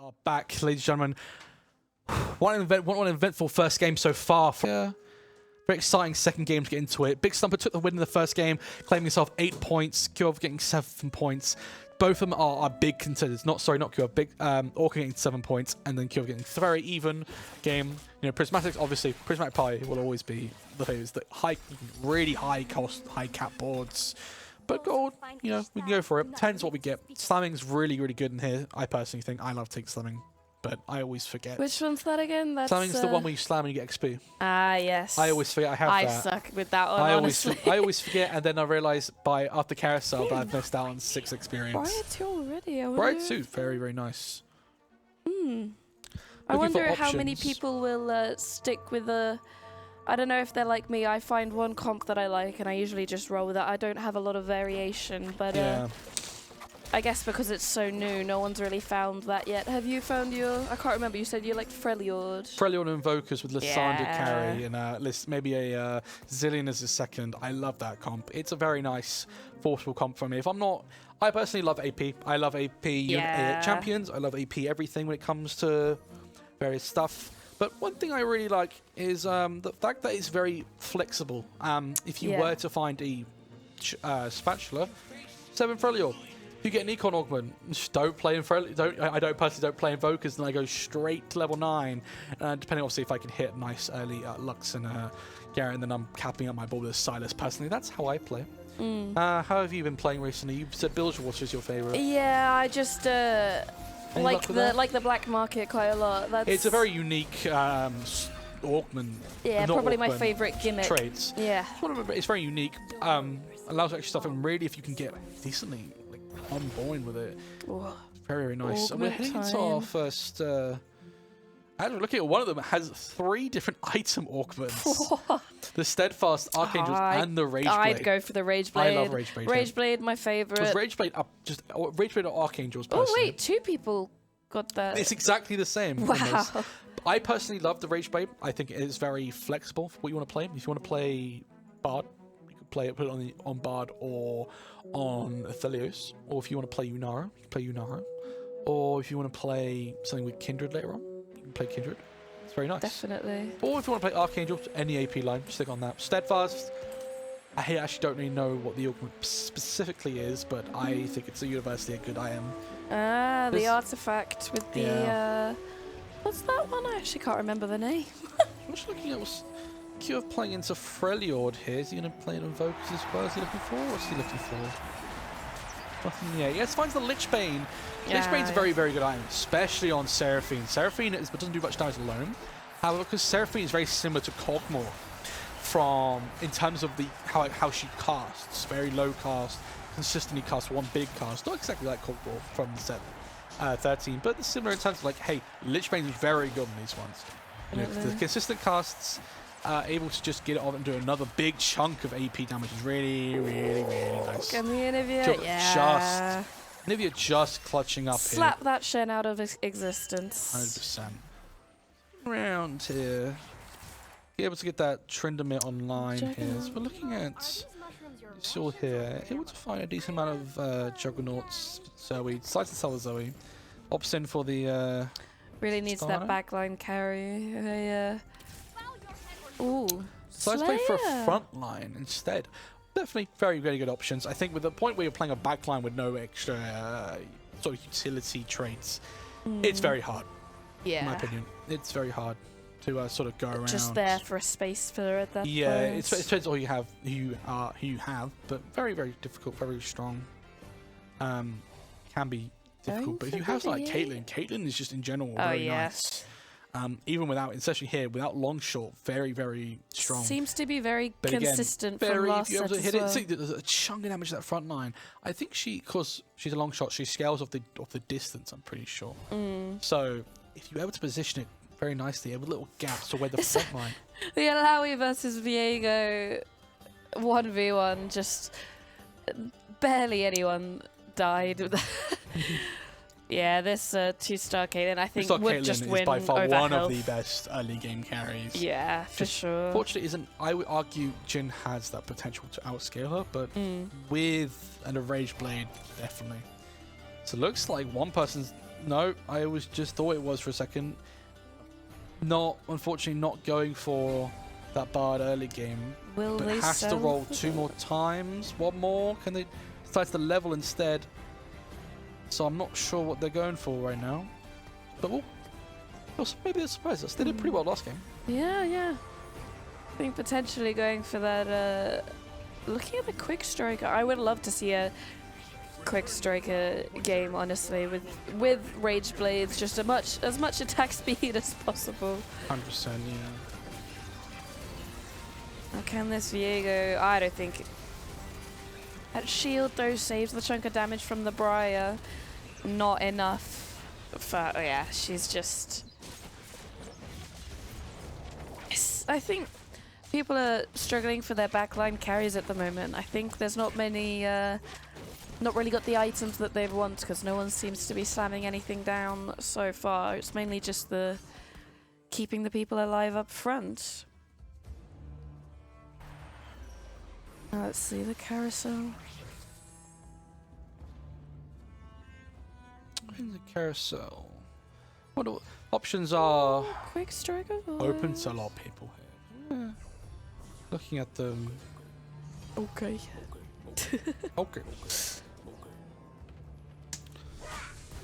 Are back, ladies and gentlemen. What an eventful first game so far. Very exciting second game to get into it. Big Stumper took the win in the first game, claiming himself 8 points. Kyo getting 7 points. both of them are big contenders. Not Q. Big Orca getting 7 points, and then Q getting very even game. You know, Prismatic's obviously Prismatic Pie will always be the favorites. The really high cost, high cap boards. But gold, you know, we can go for it. 10's what we get. Slamming's really, really good in here. I personally think I love take slamming, but I always forget. Which one's that again? That's Slamming's the one where you slam and you get XP. Ah, yes. I always forget I have I that. suck with that one, I honestly. always forget, and then I realise after carousel that I've missed out on 6 experience. Riot 2 already. Riot 2, very, very nice. I wonder how many people will stick with the... I don't know if they're like me. I find one comp that I like, and I usually just roll with that. I don't have a lot of variation, but I guess because it's so new, no one's really found that yet. Have you found your... I can't remember. You said you liked Freljord. Freljord and Invokers with Lysandra carry, and maybe a Zillion as a second. I love that comp. It's a very nice, forceful comp for me. If I'm not... I personally love AP. I love AP champions. I love AP everything when it comes to various stuff. But one thing I really like is the fact that it's very flexible. If you were to find a spatula, 7 Freljord. If you get an Econ Augment, just don't play in Freljord. I personally don't play Invokers, and I go straight to level 9. Depending obviously if I can hit nice early Lux and Garrett, and then I'm capping up my board with Silas personally. That's how I play. How have you been playing recently? You said Bilgewater is your favorite. Yeah, I just like the black market quite a lot. It's a very unique augment. Yeah, probably my favorite gimmick. Traits. Yeah. It's very unique. Allows extra stuff, and really, if you can get decently on point with it, very, very nice. And we're heading into our first. As we're looking at one of them, it has 3 different item augments. The Steadfast Archangels and the Rageblade. I'd go for the Rageblade. I love Rageblade. Rageblade, my favorite. Because Rageblade or Archangels personally. Oh wait, 2 people got that. It's exactly the same. Wow. I personally love the Rageblade. I think it is very flexible for what you want to play. If you want to play Bard, you can put it on Bard or on Athelios. Or if you want to play Unara, you can play Unara. Or if you want to play something with Kindred later on, you can play Kindred. It's very nice. Definitely. Or if you want to play Archangel, any AP line, stick on that. Steadfast, I actually don't really know what the augment specifically is, but I think it's a University of Good IM. The artifact with the... what's that one? I actually can't remember the name. I'm just looking at what's Q playing into Freljord here. Is he going to play an Invokers as well? Is he looking for? What's he looking for? Nothing yet. Yes, finds the Lichbane. Lichbane's a very, very good item, especially on Seraphine. Seraphine doesn't do much damage alone. However, because Seraphine is very similar to Cogmore in terms of how she casts. Very low cast, consistently casts one big cast. Not exactly like Cogmore from the set 13, but similar in terms of like, hey, Lichbane is very good on these ones. You know, the consistent casts, able to just get it off and do another big chunk of AP damage is really, really, really nice. Can the Anivia? Anivia just clutching up Slap here. that Shen out of existence. 100%. Around here. Be able to get that Tryndamere online here. So we're looking at Saul here. Able to find a decent amount of Juggernauts. Zoe. Decides to sell the Zoe. Opts in for the... really needs starter. that backline carry. Ooh. So let's play for a front line instead. Definitely very, very good options. I think with the point where you're playing a backline with no extra sort of utility traits, it's very hard. Yeah. In my opinion, it's very hard to sort of go around. Just there for a space filler at that point. Yeah, it depends all who you have, but very, very difficult, very strong. Can be difficult, but if you have like Caitlyn is just in general very nice. Even without, especially here, without long short, very, very strong. Seems to be very but consistent again, from last if you're able set to hit as well. it, see, there's a chunk of damage to that front line. I think because she's a long shot, she scales off the distance, I'm pretty sure. So if you're able to position it very nicely, with little gaps to where the front line. The Alawi versus Viego 1v1, just barely anyone died. Yeah, this 2-star Caitlyn, I think, would just win over by far one health. of the best early game carries. Yeah, for sure. Fortunately, I would argue Jhin has that potential to outscale her, but with a Rage Blade, definitely. So it looks like one person's... No, I always just thought it was for a second. Unfortunately, not going for that Bard early game. But has to roll 2 more times. One more. Can they decide to level instead? So I'm not sure what they're going for right now. But maybe they'll surprise us. They did pretty well last game. Yeah, yeah. I think potentially going for that. Looking at the quick striker, I would love to see a quick striker game, honestly, with rage blades, just as much attack speed as possible. 100%, yeah. Now, can this Viego? I don't think. That shield though saves the chunk of damage from the Briar. Not enough for. Oh yeah, she's just. I think people are struggling for their backline carries at the moment. I think there's not many. Not really got the items that they want because no one seems to be slamming anything down so far. It's mainly just the keeping the people alive up front. Now let's see the carousel. In the carousel, what options are Quick striker open to a lot of people here? Yeah. Looking at them. Okay. Okay.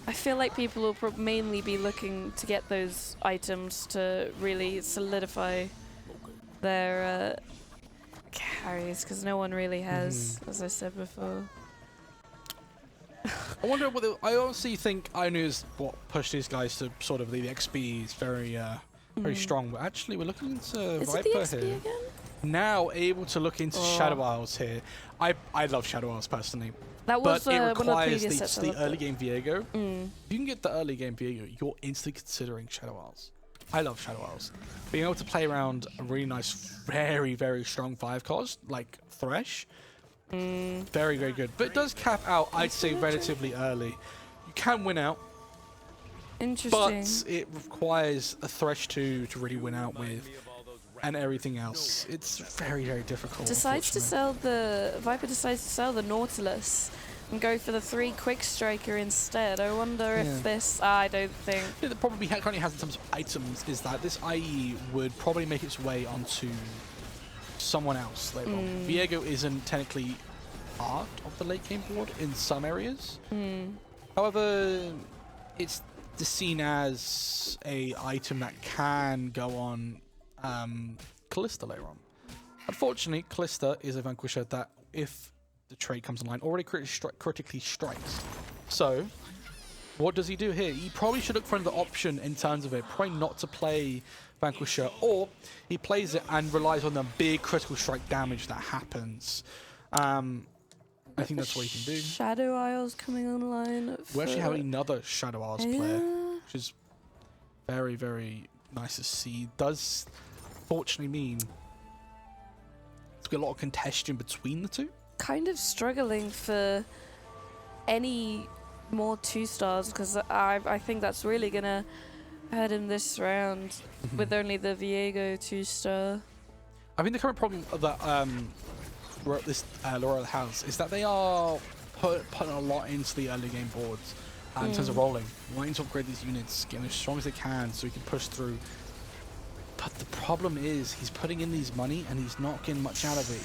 I feel like people will mainly be looking to get those items to really solidify their carries, because no one really has, as I said before. I wonder what I honestly think Inu is what pushed these guys to sort of the XP is very strong. But actually, we're looking into Is it Viper the XP here. again? Now able to look into Shadow Isles here. I love Shadow Isles personally. That was But it one of the requires previous sets I the loved early it. game Viego. If you can get the early game Viego, you're instantly considering Shadow Isles. I love Shadow Isles. Being able to play around a really nice, very, very strong 5 cost, like Thresh, very, very good. But it does cap out, I'd say, relatively early. You can win out, Interesting. but it requires a Thresh 2 to really win out with, and everything else. It's very, very difficult. Viper decides to sell the Nautilus and go for the 3 quick striker instead. I wonder if this. I don't think. Yeah, the problem he currently has in terms of items is that this IE would probably make its way onto someone else later on. Viego isn't technically part of the late game board in some areas. However, it's seen as a item that can go on Callista later on. Unfortunately, Callista is a vanquisher that, if the trade comes online, already critically strikes. So, what does he do here? He probably should look for another option in terms of it. Probably not to play Vanquisher, or he plays it and relies on the big critical strike damage that happens. I think that's what he can do. Shadow Isles coming online. We actually have another Shadow Isles player, which is very, very nice to see. Does fortunately mean it's got a lot of contention between the two. Kind of struggling for any more 2-stars, because I think that's really gonna hurt him this round with only the Viego 2-star. I think the current problem that this L'Oreal has is that they are putting a lot into the early game boards in terms of rolling, wanting to upgrade these units, getting as strong as they can so he can push through. But the problem is he's putting in these money and he's not getting much out of it.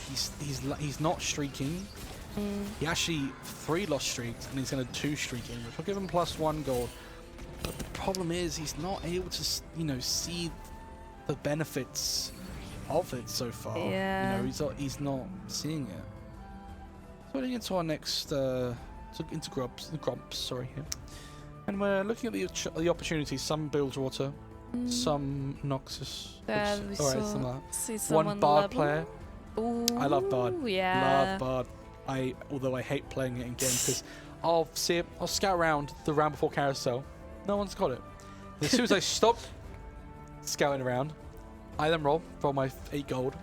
He's not streaking. He actually 3 lost streaks and he's going to 2 streaking, which will give him +1 gold. But the problem is he's not able to, see the benefits of it so far. Yeah. He's not seeing it. So heading into our next into grubs, sorry here, and we're looking at the opportunities. Some Bilge Water, some Noxus. Yeah, we see someone one Bard level. player. Ooh, I love Bard. Yeah. Love Bard. Although I hate playing it in game because I'll see it. I'll scout around the round before carousel. No one's got it. As soon as I stop scouting around, I then roll for my 8 gold.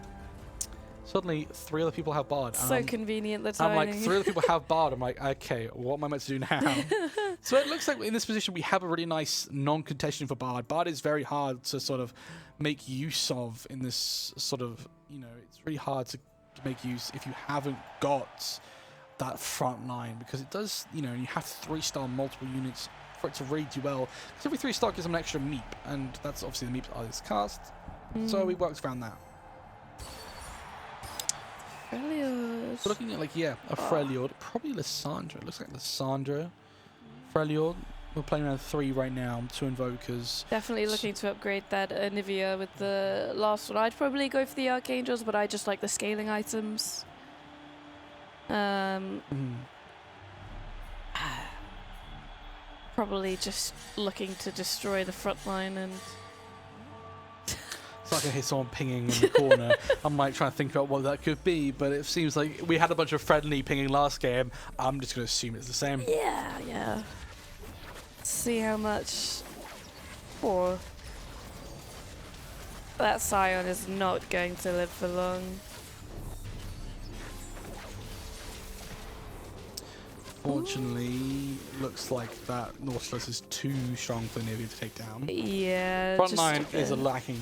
Suddenly, 3 other people have Bard. So convenient, the timing. I'm like, 3 other people have Bard. I'm like, okay, what am I meant to do now? So it looks like in this position we have a really nice non-contention for Bard. Bard is very hard to sort of make use of in this sort of, it's really hard to make use if you haven't got that front line, because it does, you have 3-star multiple units for it to really do well. Because every 3-star gives them an extra meep, and that's obviously the meeps are this cast. So it works around that. Freljord. So looking at a Freljord, probably Lissandra. It looks like Lissandra. Freljord. We're playing around 3 right now, 2 Invokers. Definitely looking to upgrade that Nivea with the last one. I'd probably go for the Archangels, but I just like the scaling items. Probably just looking to destroy the front line and... It's like I hear someone pinging in the corner. I'm like trying to think about what that could be, but it seems like we had a bunch of friendly pinging last game. I'm just going to assume it's the same. Yeah. See how much... Poor. That Scion is not going to live for long. Fortunately, looks like that Nautilus is too strong for Nivea to take down. Yeah. Front line is lacking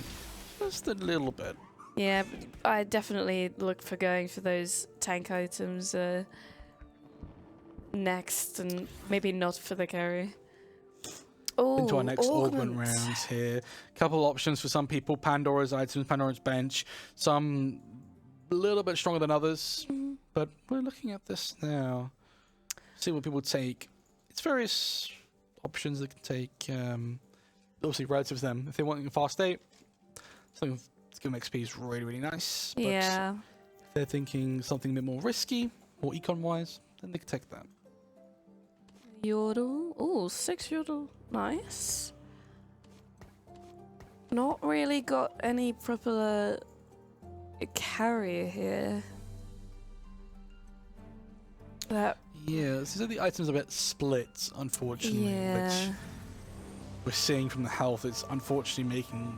just a little bit. Yeah, I definitely look for going for those tank items next, and maybe not for the carry. Oh, into our next augment rounds here. Couple options for some people. Pandora's items, Pandora's bench. Some a little bit stronger than others, but we're looking at this now. See what people take. It's various options they can take. Obviously relative to them. If they want a fast state, something to give them XP is really, really nice. But yeah. if they're thinking something a bit more risky or econ-wise, then they can take that. Yordle. Oh, 6 Yordle. Nice. Not really got any proper carrier here. That. Yeah, so the items are a bit split, unfortunately. Yeah. Which we're seeing from the health. It's unfortunately making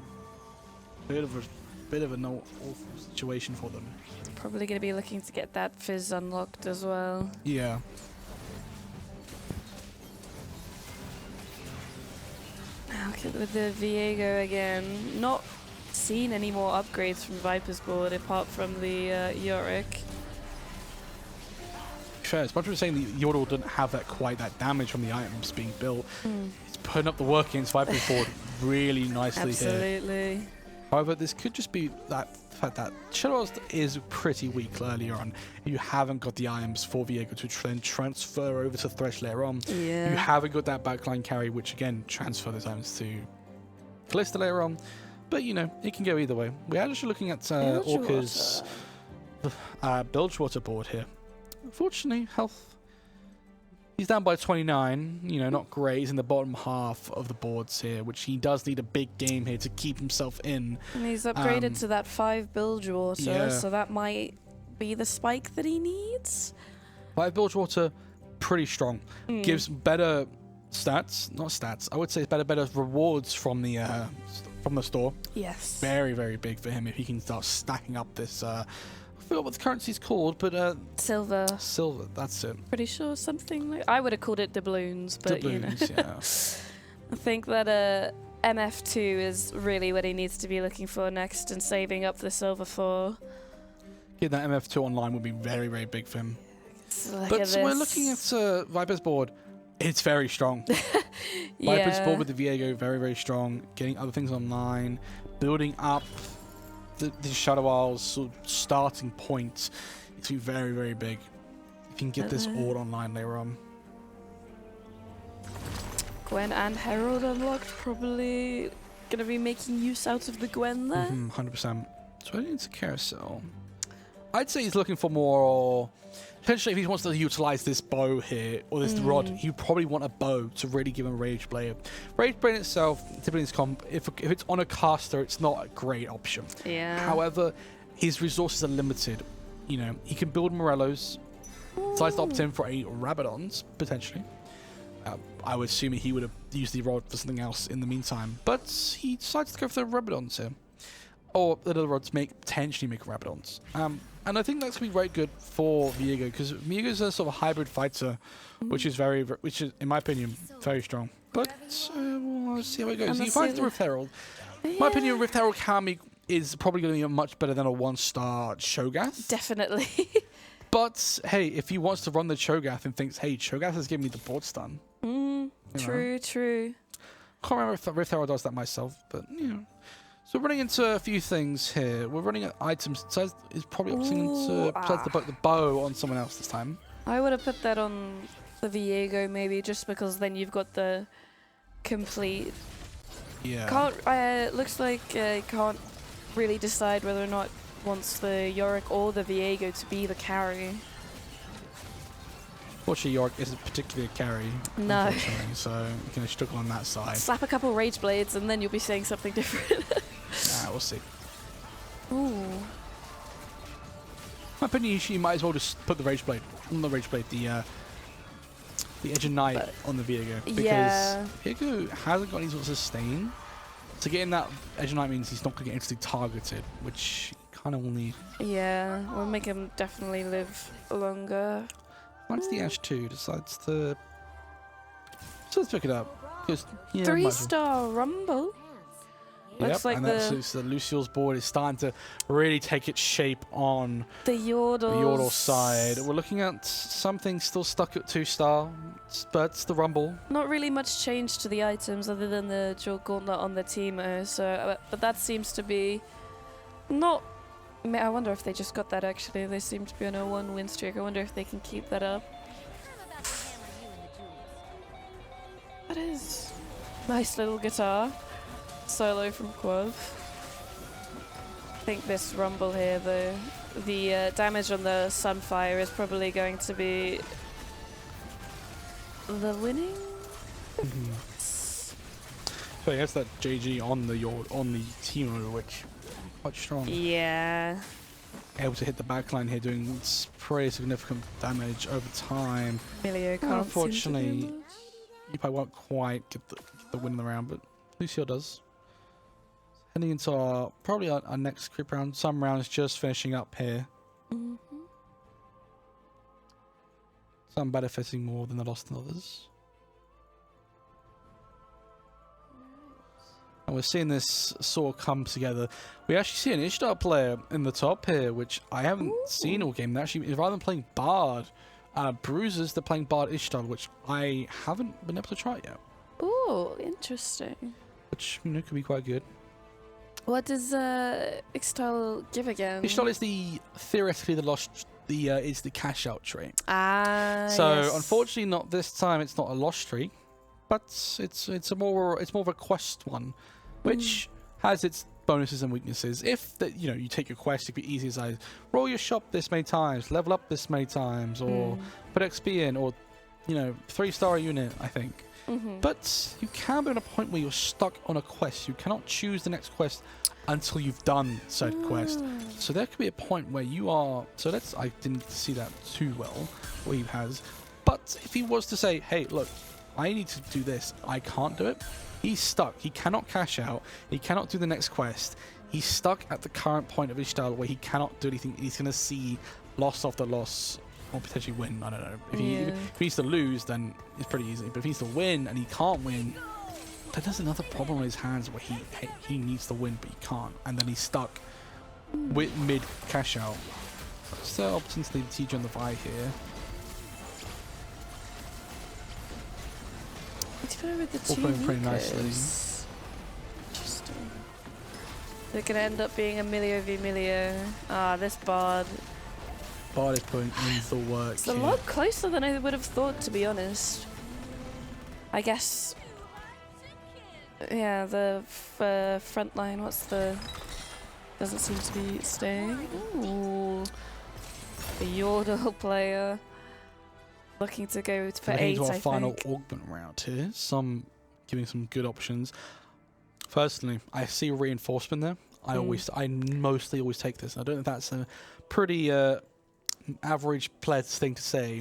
a bit of an awful situation for them. Probably going to be looking to get that Fizz unlocked as well. Yeah. Okay, with the Viego again, not seen any more upgrades from Viper's board apart from the Yorick. Sure, as much as we're saying the Yordle didn't have quite that damage from the items being built, it's putting up the work against Viper's board really nicely here. Absolutely. However, this could just be that fact that Shadow is pretty weak earlier on. You haven't got the items for Viego to then transfer over to Thresh later on. Yeah. You haven't got that backline carry, which again transfer those items to Callista later on. But you know, it can go either way. We're actually looking at Orca's Bilgewater board here. Unfortunately, health. He's down by 29. You know, not great. He's in the bottom half of the boards here, which he does need a big game here to keep himself in. And he's upgraded to that 5 Bilgewater, so that might be the spike that he needs. 5 Bilgewater, pretty strong. Gives better stats, not stats. I would say it's better rewards from the store. Yes. Very, very big for him if he can start stacking up this. I forgot what the currency's called, but Silver. Silver, that's it. Pretty sure something like I would have called it doubloons, but Doubloons, you know. yeah. I think that MF2 is really what he needs to be looking for next and saving up the silver for. Yeah, that MF2 online would be very, very big for him. Look But at we're this. looking at Viper's board. It's very strong. Viper's board with the Viego, very, very strong. Getting other things online, building up the Shadow Isles sort of starting point. It's very, very big. You can get this all online later on. Gwen and Herald unlocked. Probably going to be making use out of the Gwen there. 100%. So I into Carousel. I'd say he's looking for more. Potentially, if he wants to utilize this bow here, or this rod, he'd probably want a bow to really give him Rage Blade. Rage Blade itself, typically in this comp, if it's on a caster, it's not a great option. Yeah. However, his resources are limited. You know, he can build Morellos, decides to opt in for a Rabadons, potentially. I would assume he would have used the rod for something else in the meantime, but he decides to go for the Rabadons here. Or the other rods potentially make Rabadons. And I think that's going to be very good for Viego, because Viego is a sort of hybrid fighter, which is in my opinion, very strong. But we'll see how it goes. He finds the Rift Herald. In my opinion, Rift Herald is probably going to be much better than a 1-star Cho'Gath. Definitely. But hey, if he wants to run the Cho'Gath and thinks, hey, Cho'Gath has given me the board stun. True. Can't remember if Rift Herald does that myself, but you know. So we're running into a few things here. We're running at items. So it's probably opting into the bow on someone else this time. I would have put that on the Viego maybe, just because then you've got the complete. Yeah. Can't. Looks like can't really decide whether or not wants the Yorick or the Viego to be the carry. Fortunately, York isn't particularly a carry. No. Unfortunately, so you can struggle on that side. Slap a couple Rage Blades and then you'll be saying something different. We'll see. Ooh. My opinion, you might as well just put the Rage Blade on the Rage Blade, the Edge of Night on the Viego, because Viego hasn't got any sort of sustain. So getting that Edge of Night means he's not going to get instantly targeted, which kind of will need. Yeah, will make him definitely live longer. Once the Ash 2 decides to... So let's pick it up. Because, yeah, 3-star Rumble. Looks like and that's the Lucille's board is starting to really take its shape on the Yordle side. We're looking at something still stuck at 2-star, but it's the Rumble. Not really much change to the items other than the Jewel Gauntlet on the Teemo, so but that seems to be not. I wonder if they just got that actually. They seem to be on a 1 win streak. I wonder if they can keep that up. That is nice little guitar solo from Quov. I think this Rumble here, though, the damage on the Sunfire is probably going to be the winning. So I guess that JG on the Teemo, which quite strong. Yeah. Able to hit the backline here, doing pretty significant damage over time. Emilio can't unfortunately, you probably won't quite get the win in the round, but Lucio does. Heading into probably our next creep round. Some rounds just finishing up here. Some benefiting more than the lost in others. And we're seeing this sort of come together. We actually see an Ishtar player in the top here, which I haven't seen all game. They're actually, rather than playing Bard, Bruisers, they're playing Bard Ishtar, which I haven't been able to try yet. Ooh, interesting. Which, you know, could be quite good. What does Ixtal give again? Ixtal is theoretically is the cash out trait. So yes. Unfortunately, not this time. It's not a lost streak, but it's more of a quest one, which has its bonuses and weaknesses. If you take your quest, it could be easy as roll your shop this many times, level up this many times, or put XP in, or 3-star unit. I think. But you can be at a point where you're stuck on a quest. You cannot choose the next quest until you've done said quest. So there could be a point where you are... So I didn't see that too well, what he has. But if he was to say, hey, look, I need to do this, I can't do it, he's stuck. He cannot cash out. He cannot do the next quest. He's stuck at the current point of his style where he cannot do anything. He's going to see loss after loss. Or potentially win, I don't know. If he needs to lose, then it's pretty easy. But if he needs to win and he can't win, then there's another problem on his hands where he needs to win, but he can't. And then he's stuck with mid cash out. Still opportunity to leave TJ on the Vi here. With the All playing pretty nicely. Interesting. They're going to end up being Emilio v Emilio. This Bard. Bard is putting in the work. It's a lot closer than I would have thought, to be honest. I guess. Yeah, the front line. Doesn't seem to be staying. Ooh, the Yordle player looking to go for 8. Into our I final think. augment round here. Giving some good options. Personally, I see reinforcement there. I mostly always take this. I don't know if that's a pretty average pledge thing to say,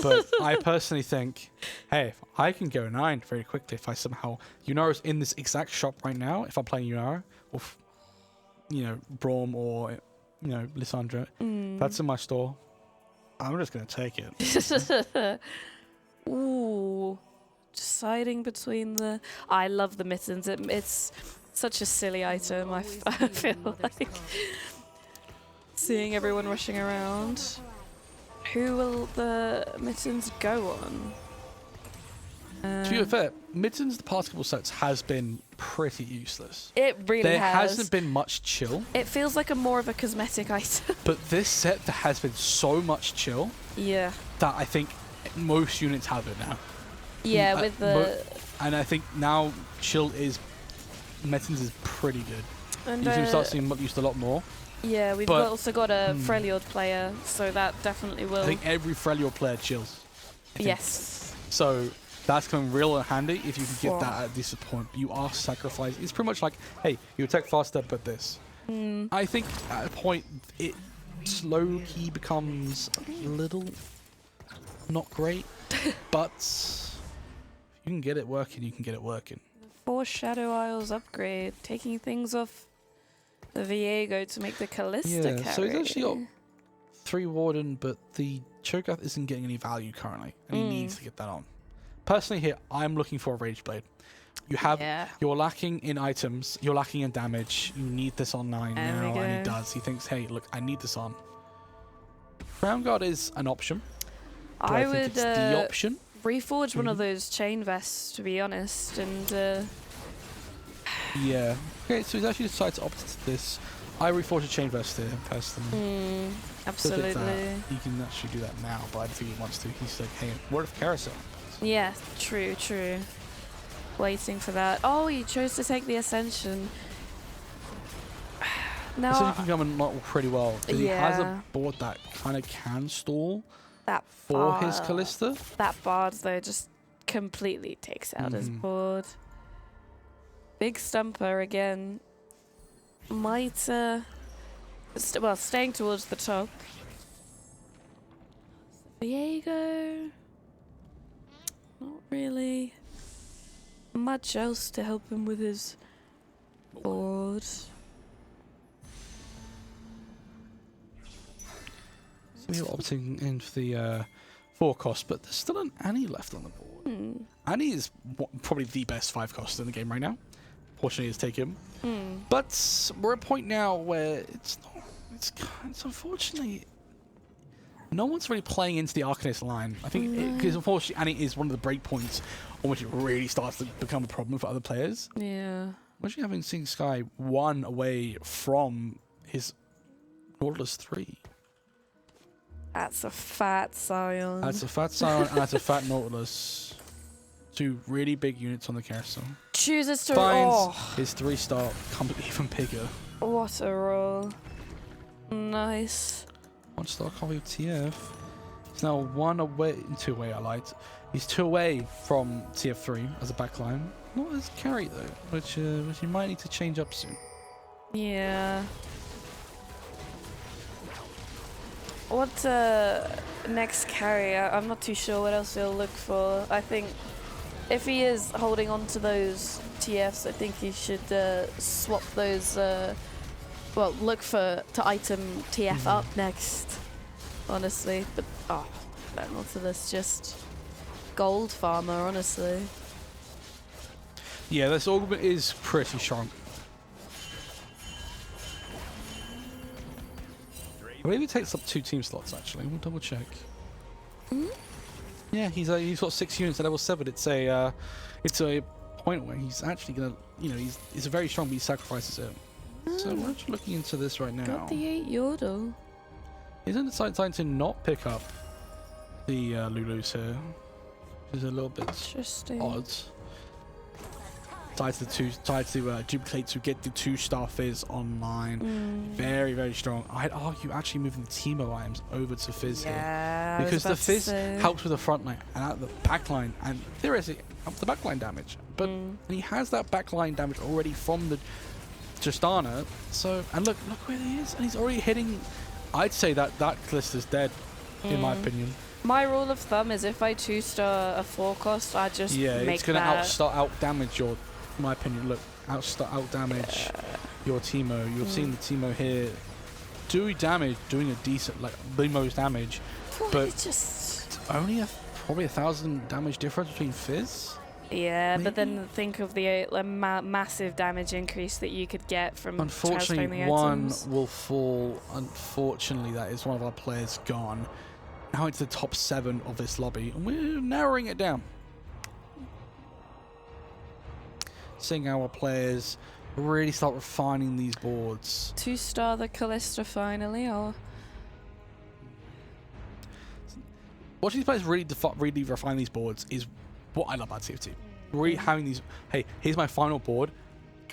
but I personally think, hey, if I can go 9 very quickly if I somehow Yunara's in this exact shop right now. If I'm playing Yunara, or Braum, or Lissandra, that's in my store. I'm just gonna take it. Ooh, deciding between the. I love the mittens. It's such a silly item. I feel like. Seeing everyone rushing around. Who will the mittens go on? To be fair, mittens the past couple sets has been pretty useless. It really has. There hasn't been much chill. It feels like more of a cosmetic item. But this set, there has been so much chill. Yeah. That I think most units have it now. Yeah, with the... And I think now Chill is... Mettins is pretty good. And, You can start seeing him used a lot more. yeah, we've also got a Freljord player, so that definitely will... I think every Freljord player chills. Yes. So that's coming real handy if you can get that at this point. You are sacrificing. It's pretty much like, hey, you attack faster, but this. I think at a point it slowly becomes a little not great, but you can get it working. You can get it working. 4 Shadow Isles upgrade, taking things off the Viego to make the Callista carry. So he's actually got 3 Warden, but the Cho'Gath isn't getting any value currently, and he needs to get that on. Personally here, I'm looking for a Rage Blade. You have, you're lacking in items, you're lacking in damage, you need this online now, and he does. He thinks, hey, look, I need this on. Crown Guard is an option. I think it's the option. Reforge one of those chain vests, to be honest, and... yeah. Okay, so he's actually decided to opt into this. I reforged a chain vest here, personally. Absolutely. He can actually do that now, but I don't think he wants to. He's like, hey, word of carousel. Yeah, true. Waiting for that. Oh, he chose to take the Ascension. Now, Ascension can come and not pretty well. Because he has a board that kind of can stall for his Callista. That Bard, though, just completely takes out his board. Big Stumper again. Might, staying towards the top. Viego. Not really much else to help him with his board. So you're opting in for the 4 cost, but there's still an Annie left on the board. Annie is probably the best 5 cost in the game right now. Fortunately, it's taken. But we're at a point now where it's unfortunately no one's really playing into the Arcanist line. I think because unfortunately Annie is one of the break points on which it really starts to become a problem for other players. Yeah. Imagine having seen Sky 1 away from his Nautilus 3. That's a fat Scion. That's a fat Scion and that's a fat Nautilus. 2 really big units on the carousel. Chooses to finds his 3-star becomes even bigger. What a roll. Nice. 1-star copy of TF. He's now 1 away, 2 away, I lied. He's 2 away from TF3 as a backline. Not as carry though, which you might need to change up soon. Yeah. What next carry? I'm not too sure what else he'll look for. I think if he is holding on to those TFs, I think he should swap those. Well, look to item TF up next. Honestly, but that Nautilus just gold farmer. Honestly. Yeah, this augment is pretty strong. I believe he takes up 2 team slots actually. We'll double check. Yeah, he's got 6 units at level 7. It's a point where he's actually gonna, he's a very strong, but he sacrifices it. So we're actually looking into this right now. Got the 8 Yordle. He's deciding to not pick up the Lulus here, which is a little bit odd. Tied to duplicate to get the 2-star Fizz online. Very, very strong. I'd argue actually moving the Teemo items over to Fizz here. Because the Fizz helps with the front line and out the back line, and theoretically up the backline damage. But he has that backline damage already from the Justana. So, and look where he is. And he's already hitting. I'd say that Callista's dead, in my opinion. My rule of thumb is if I 2-star a 4 cost, I just make it's going to that. out damage your. In my opinion, look, out damage your Teemo. You're seeing the Teemo here doing a decent, like the most damage, but just only probably 1,000 damage difference between Fizz. Yeah, but then think of the massive damage increase that you could get from transferring the Unfortunately, items. 1 will fall. Unfortunately, that is one of our players gone. Now it's the top 7 of this lobby, and we're narrowing it down. Seeing our players really start refining these boards. 2-star the Callista finally, or watching these players really refine these boards is what I love about TFT. Really having these, hey, here's my final board.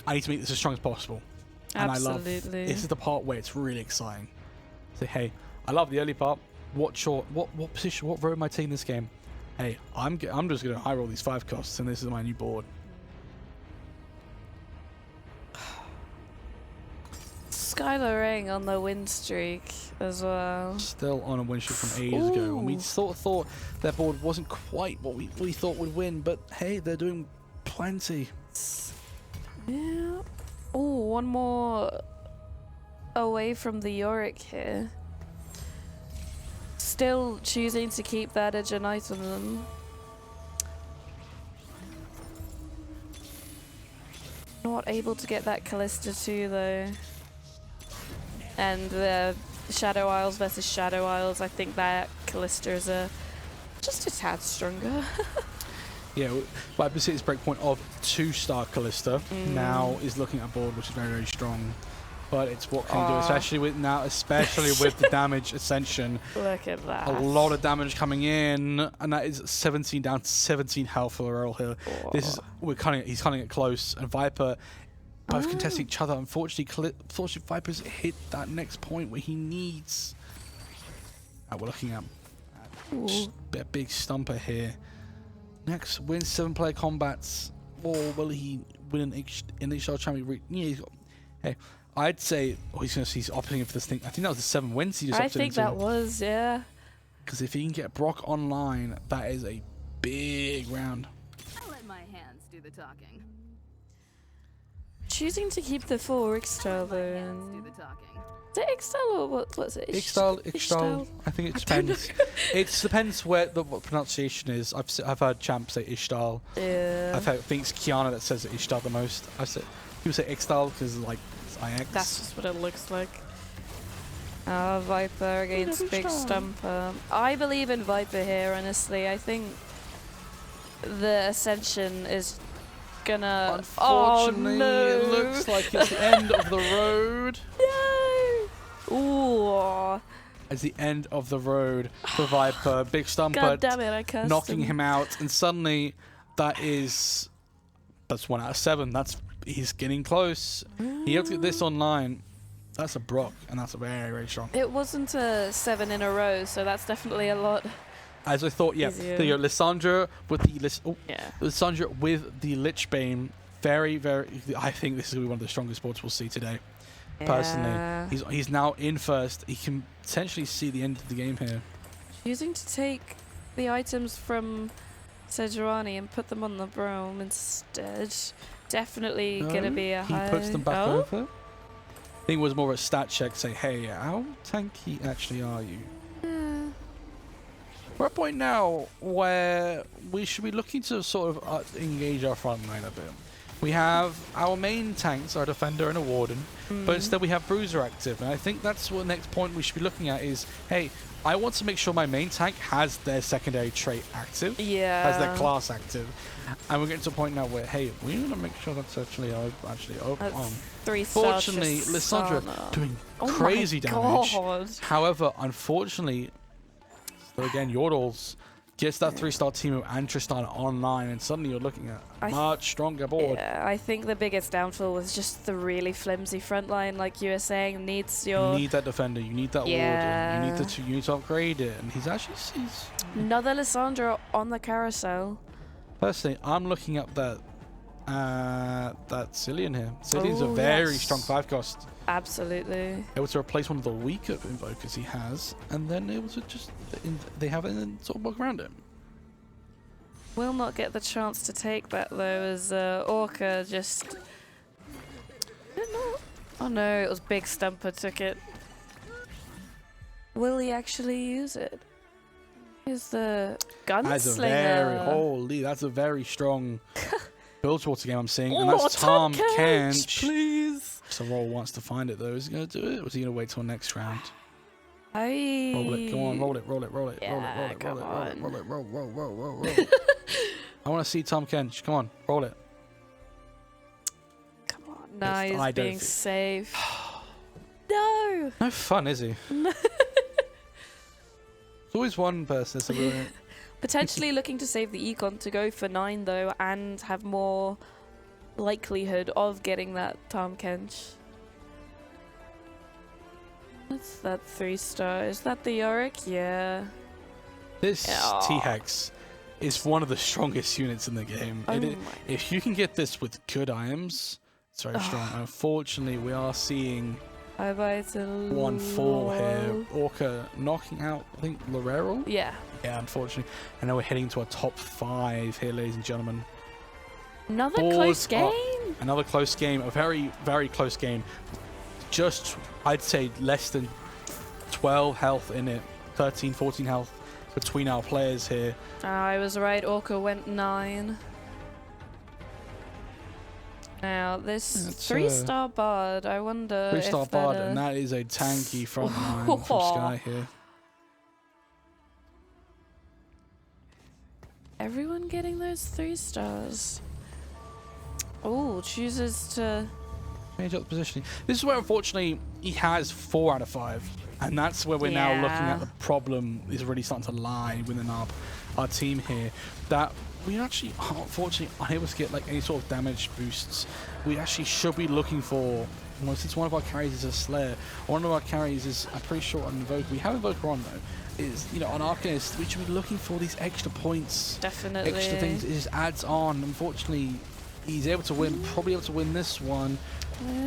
I need to make this as strong as possible. And Absolutely. I love, this is the part where it's really exciting. Say, hey, I love the early part. What position, what road am I taking this game? Hey, I'm just going to high roll these 5 costs, and this is my new board. Skylar Ring on the win streak as well. Still on a win streak from ages ago. And we sort of thought their board wasn't quite what we thought would win, but hey, they're doing plenty. Yeah. Oh, one more away from the Yorick here. Still choosing to keep that edge and item. Not able to get that Callista too though. And the Shadow Isles versus Shadow Isles, I think that Callista is just a tad stronger. Yeah, but Basit's breakpoint of 2-star Callista now is looking at a board which is very, very strong. But it's what can you do, especially with the damage ascension. Look at that. A lot of damage coming in, and that is 17 down to 17 health for Earl here. This is he's cutting it close, and Viper both contest each other. Unfortunately, Viper's hit that next point where he needs. We're looking at a big stumper here. Next, wins 7-player combats, or will he win an HL champion? Yeah, he's got. Hey, I'd say he's opting for this thing. I think that was the 7 wins he just opted into. I think that was, yeah. Because if he can get Brock online, that is a big round. I'll let my hands do the talking. Choosing to keep the 4 Ixtal though. Is it Ixtal or what's it? Ixtal. I think it depends. It depends what pronunciation is. I've heard champs say Ishtal. Yeah. I think it's Kiana that says Ishtal the most. People say Ixtal because like it's IX. That's just what it looks like. Viper against Big Stumper. I believe in Viper here, honestly. I think the Ascension is gonna. Unfortunately, it looks like it's the end of the road. No! Ooh. It's the end of the road for Viper. Big Stumper God damn it, I cursed knocking him out, and suddenly that's 1 out of 7. He's getting close. He has to get this online. That's a Brock, and that's a very, very strong. It wasn't a 7 in a row, so that's definitely a lot. As I thought, yeah. Easier. There you go, Lissandra with the Lissandra with the Lichbane. Very, very. I think this is gonna be one of the strongest boards we'll see today. Personally, he's now in first. He can potentially see the end of the game here. Choosing to take the items from Sejuani and put them on the Brome instead. Definitely gonna be a high. He puts them back over. I think it was more of a stat check. Say, hey, how tanky actually are you? We're at a point now where we should be looking to sort of engage our front line a bit. We have our main tanks, our defender and a warden, but instead we have bruiser active, and I think that's what the next point we should be looking at is, hey, I want to make sure my main tank has their secondary trait active, has their class active, and we're getting to a point now where, hey, we want to make sure that's actually on. 3-star. Fortunately, Lissandra doing crazy damage. However, unfortunately, so again, Yordles gets that 3-star Teemo and Tristana online, and suddenly you're looking at a much stronger board. Yeah, I think the biggest downfall was just the really flimsy front line, like you were saying. You need that defender, you need that warden, you need to upgrade it, and he's another Lissandra on the carousel. Personally, I'm looking at that Cillian here. Cillian's a very strong 5-cost. Absolutely. Able to replace one of the weaker invokers he has, and then able to they have it and sort of work around it. Will not get the chance to take that though, as Orca just. Oh no, it was Big Stumper took it. Will he actually use it? He's the gunslinger. That's a very strong Bilgewater game I'm seeing, and that's Tom Kench. Please. So Roll wants to find it though. Is he going to do it, or is he going to wait till next round? Roll it, come on, roll it. Yeah, come on. Roll. I want to see Tom Kench. Come on, roll it. Come on, no, he's being safe. No. No fun, is he? always one person that's a little Potentially looking to save the econ to go for 9 though, and have more likelihood of getting that Tom Kench. What's that 3-star? Is that the Yorick? Yeah. This Yeah. T-Hex is one of the strongest units in the game. Oh my. If you can get this with good items, it's very strong. Unfortunately, we are seeing Vital. 1-4 here. Orca knocking out, I think, Lorero? Yeah. Yeah, unfortunately. And now we're heading to our top 5 here, ladies and gentlemen. Another Boards close are- game. Another close game, a very, very close game. Just, I'd say, less than 12 health in it. 13, 14 health between our players here. I was right. Orca went 9. Now this It's, 3-star Bard. I wonder. 3-star if Bard, that, and that is a tanky front line from Sky here. Everyone getting those 3 stars. Oh, chooses to. Change up the positioning. This is where, unfortunately, he has 4 out of 5. And that's where we're now looking at the problem is really starting to lie within our team here. That we actually are unfortunately unable to get like any sort of damage boosts. We actually should be looking for, well, since one of our carries is a Slayer, one of our carries is, I'm pretty sure, an Invoker. We have Invoker on though. Is, you know, on Arcanist, we should be looking for these extra points. Definitely. Extra things. It just adds on. Unfortunately, he's able to win, probably able to win this one.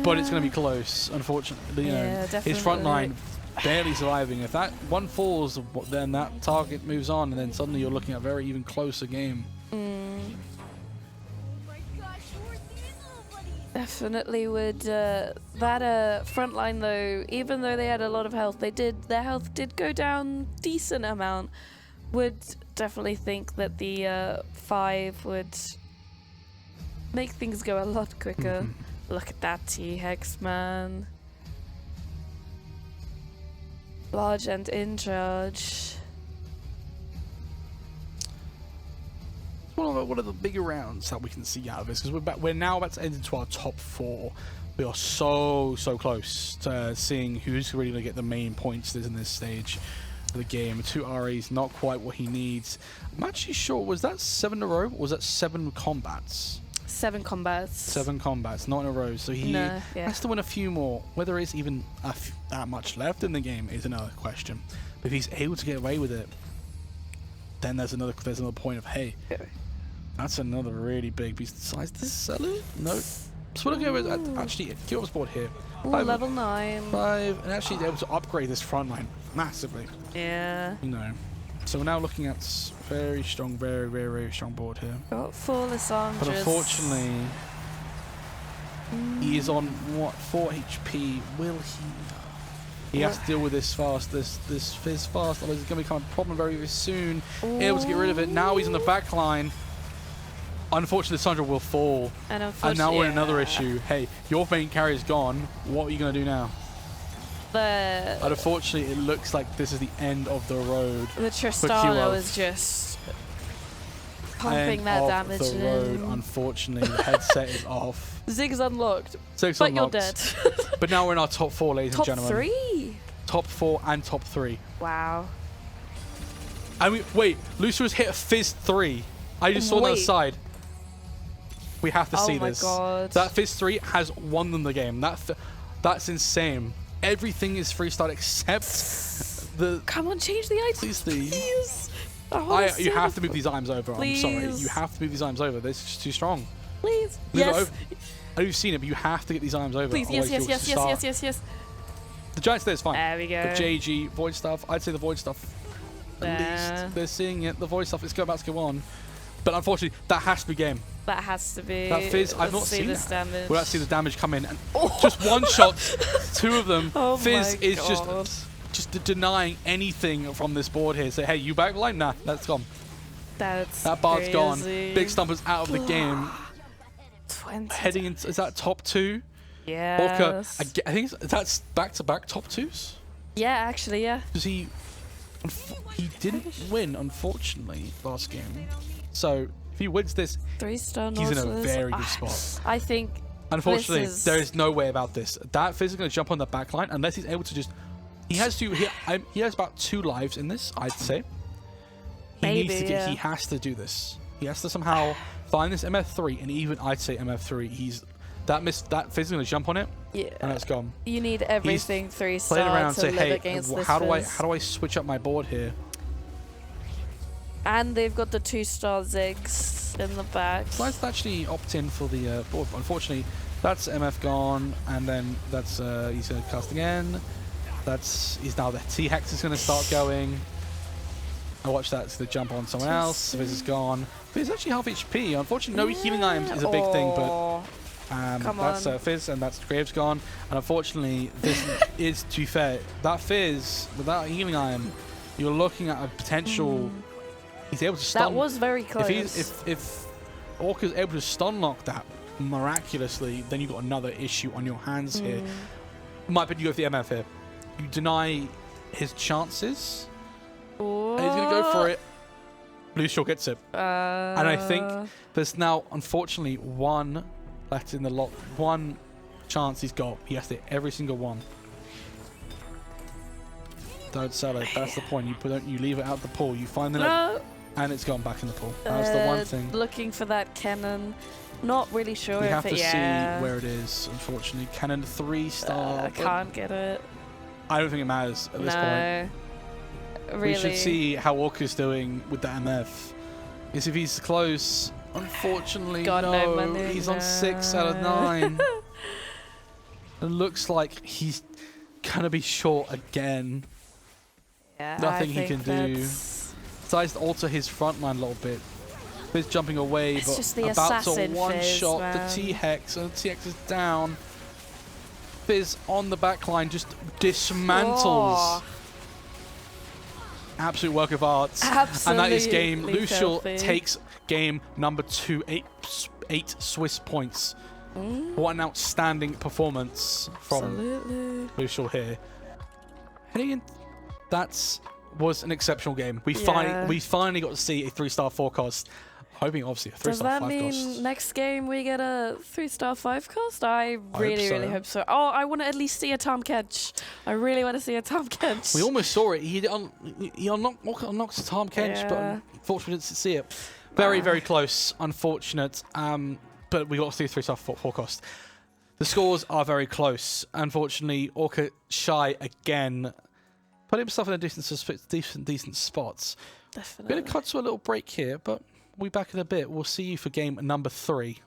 But it's going to be close, unfortunately. You know, his front line barely surviving. If that one falls, then that target moves on, and then suddenly you're looking at a very even closer game. Definitely would. That front line though, even though they had a lot of health, their health did go down decent amount. Would definitely think that the 5 would make things go a lot quicker. Look at that T-Hex, man. Large and in charge. One of the bigger rounds that we can see out of this, because we're now about to end into our top 4. We are so close to seeing who's really going to get the main points in this stage of the game. 2 RAs, not quite what he needs. I'm actually sure, was that 7 in a row, or was that 7 combats? 7 combats. 7 combats, not in a row. So he has to win a few more. Whether there's even that much left in the game is another question. But if he's able to get away with it, then there's another point of, hey, that's another really big piece. Besides the seller? No. So we're going to go with, actually, give us board here. Ooh, level 9. 5, and actually able to upgrade this front line massively. Yeah. You know. So we're now looking at very strong, very strong board here. Got 4 Lissandras. But unfortunately, he is on, what, 4 HP. Will he... He has to deal with this fast, this Fizz fast, otherwise it's going to become a problem very soon. Able to get rid of it. Now he's on the back line. Unfortunately, Sandra will fall. And now we're in another issue. Hey, your main carry is gone. What are you going to do now? And unfortunately, it looks like this is the end of the road. The Tristana was just pumping that damage the road, unfortunately, the headset is off. Zig's unlocked. Zig's but unlocked. You're dead. But now we're in our top 4, ladies and gentlemen. Top 3? Top 4 and top 3. Wow. I mean, wait, Lucifer's hit a Fizz 3. I just saw that aside. We have to see this. Oh my god. That Fizz 3 has won them the game. That's insane. Everything is freestyle except the... Come on, change the items, please. You have to move these items over. Please. I'm sorry. You have to move these items over. This is just too strong. Please. Move it Yes. over. I know you've seen it, but you have to get these items over. Please. Yes. Yes. The Giant Slayer is fine. There we go. The JG, Void Stuff. I'd say the Void Stuff. At least they're seeing it. The Void Stuff is going back to go on. But unfortunately, that has to be game. That has to be. That Fizz, I've not seen this that. damage. We'll actually see the damage come in. And just one shot, 2 of them. Fizz my is God. just denying anything from this board here. Say, hey, you back line? Nah, that's gone. That Bard's crazy. gone. Big Stumper's out of the game. 20. Heading into, is that top 2? Yes. Orca, I think that's back-to-back top 2s. Yeah, actually, yeah. Because he didn't win, unfortunately, last game. So if he wins this, 3-star he's in a Nautilus. very good spot. I think. Unfortunately, there is no way about this. That Fizz is going to jump on the back line unless he's able to just He has to. He has about 2 lives in this, I'd say. He Maybe, needs to yeah. He has to do this. He has to somehow find this MF3, and even I'd say MF3. That Fizz is gonna jump on it, Yeah. and it's gone. You need everything 3-star Playing around, to say, live hey, against this how do Fizz. I switch up my board here? And they've got the 2-star Ziggs in the back. So let's actually opt in for the board. Unfortunately, that's MF gone, and then that's he's gonna cast again. He's now the T-Hex is gonna start going. I watch that to jump on someone else. Fizz is gone. Fizz is actually half HP. Unfortunately, no healing items is a big thing, but that's Fizz, and that's Graves gone. And unfortunately, this is, to be fair, that Fizz without a healing item, you're looking at a potential. He's able to stun. That was very close. If Orca's able to stun lock that miraculously, then you've got another issue on your hands here. In my opinion, you go for the MF here. You deny his chances. And he's going to go for it. Blue Shore gets it. And I think there's now, unfortunately, 1 left in the lot. 1 chance he's got. He has to hit every single one. Don't sell it. That's the point. You leave it out the pool. You find the net, and it's gone back in the pool. That's the one thing. Looking for that cannon. Not really sure We if have to it, see where it is, unfortunately. Cannon 3-star. I can't get it. I don't think it matters at this point. Really. We should see how Orca's doing with that MF. Because if he's close, unfortunately, no. He's on 6 out of 9. It looks like he's going to be short again. Yeah, Nothing he can do. Decides to alter his front line a little bit. Fizz jumping away, but just the about to assassin one-shot the Fizz, T-Hex, and the T-Hex is down. Fizz on the back line just dismantles. Oh. Absolute work of art. Absolutely. And that is game. Lucial filthy. takes game number 2, 8 Swiss points. What an outstanding performance from Lucial here. Heading in, that was an exceptional game. We finally got to see a 3-star 4-cost. Hoping obviously a 3-star 5 cost. Does that mean next game we get a 3-star 5 cost? I really hope so. Oh, I want to at least see a Tom Kedge. I really want to see a Tom Kedge. We almost saw it. He unlocks Tom Kedge, but unfortunately didn't see it. Very, very close. Unfortunate. But we got to see a 3-star 4 cost. The scores are very close. Unfortunately, Orca shy again. Put himself in a decent spots. Definitely. We're going to cut to a little break here, but we'll be back in a bit. We'll see you for game number 3.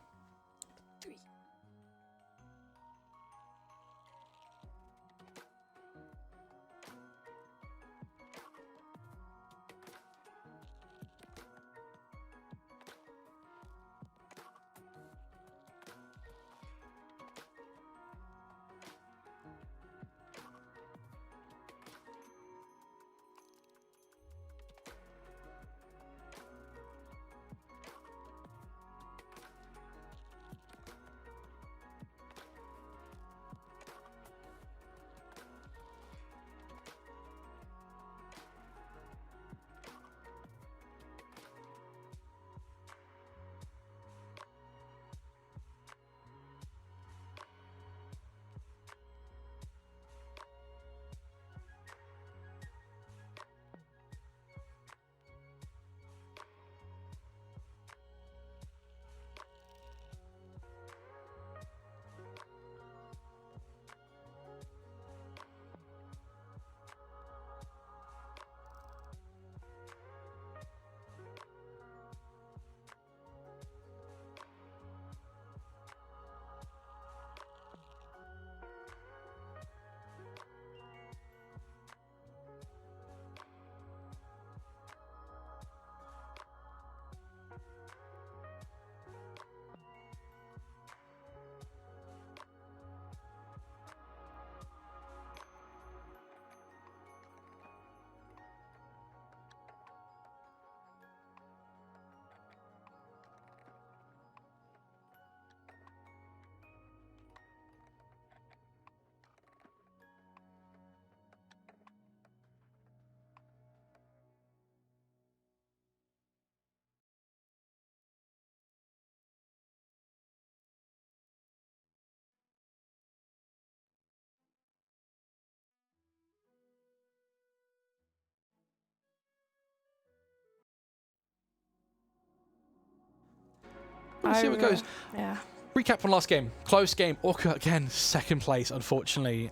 We'll see how it goes. Yeah. Recap from last game. Close game. Orca again, second place, unfortunately.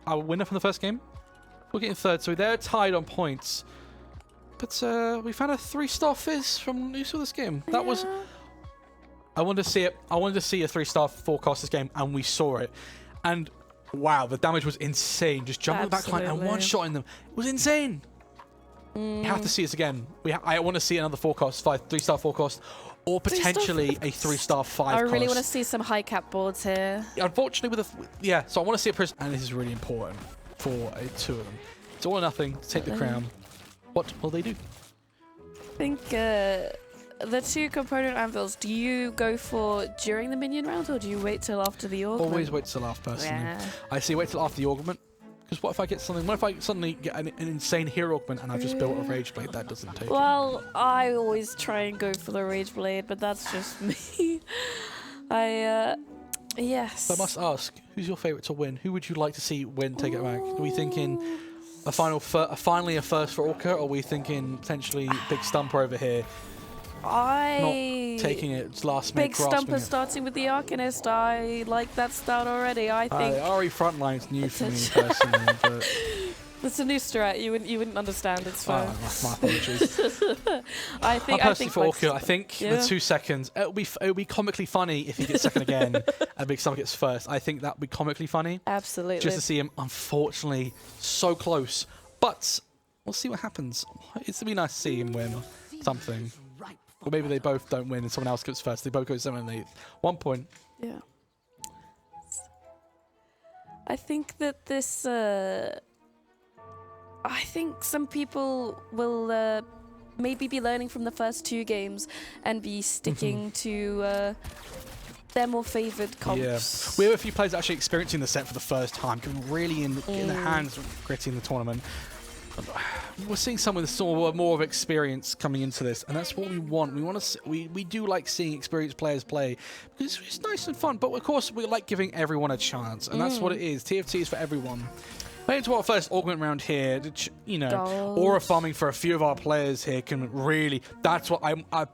Our winner from the first game. We're getting third, so they're tied on points. But we found a 3-star fizz from who saw this game. That was... I wanted to see it. I wanted to see a 3-star forecast this game, and we saw it. And wow, the damage was insane. Just jumping the backline and one-shotting them. It was insane. You have to see this again. I want to see another forecast, 3-star forecast, or potentially a 3-star 5. I really want to see some high cap boards here. Unfortunately, so I want to see a and this is really important for 2 of them. It's all or nothing to take the crown. What will they do? I think the 2 component anvils, do you go for during the minion round or do you wait till after the augment? Always wait till after, personally. Yeah. I say wait till after the augment. Because what if I get something? What if I suddenly get an insane hero augment and I've just built a Rage Blade? That doesn't take it. Well, I always try and go for the Rage Blade, but that's just me. Yes. So I must ask, who's your favourite to win? Who would you like to see win, take it back? Are we thinking finally a first for Orca, or are we thinking potentially Big Stumper over here? Not taking it last minute, Big Stumper starting with the Arcanist. I like that start already. I think Ari Frontline's new for me personally, but it's a new strat. You wouldn't understand. It's fine. My apologies. I think for Orca, I think the 2 seconds. It'll be comically funny if he gets second again and Big Stumper gets first. I think that would be comically funny. Absolutely. Just to see him, unfortunately, so close. But we'll see what happens. It's gonna be nice to see him win something. Or maybe they both don't win and someone else goes first. They both go 7th and 8th. 1 point. Yeah. I think that this... I think some people will maybe be learning from the first 2 games and be sticking to their more favoured comps. Yeah. We have a few players actually experiencing the set for the first time, getting really in their hands gritty in the tournament. We're seeing some with more of experience coming into this, and that's what we want. We do like seeing experienced players play because it's nice and fun. But of course, we like giving everyone a chance, and that's what it is. TFT is for everyone. Playing into our first augment round here, you know, aura farming for a few of our players here can really. That's what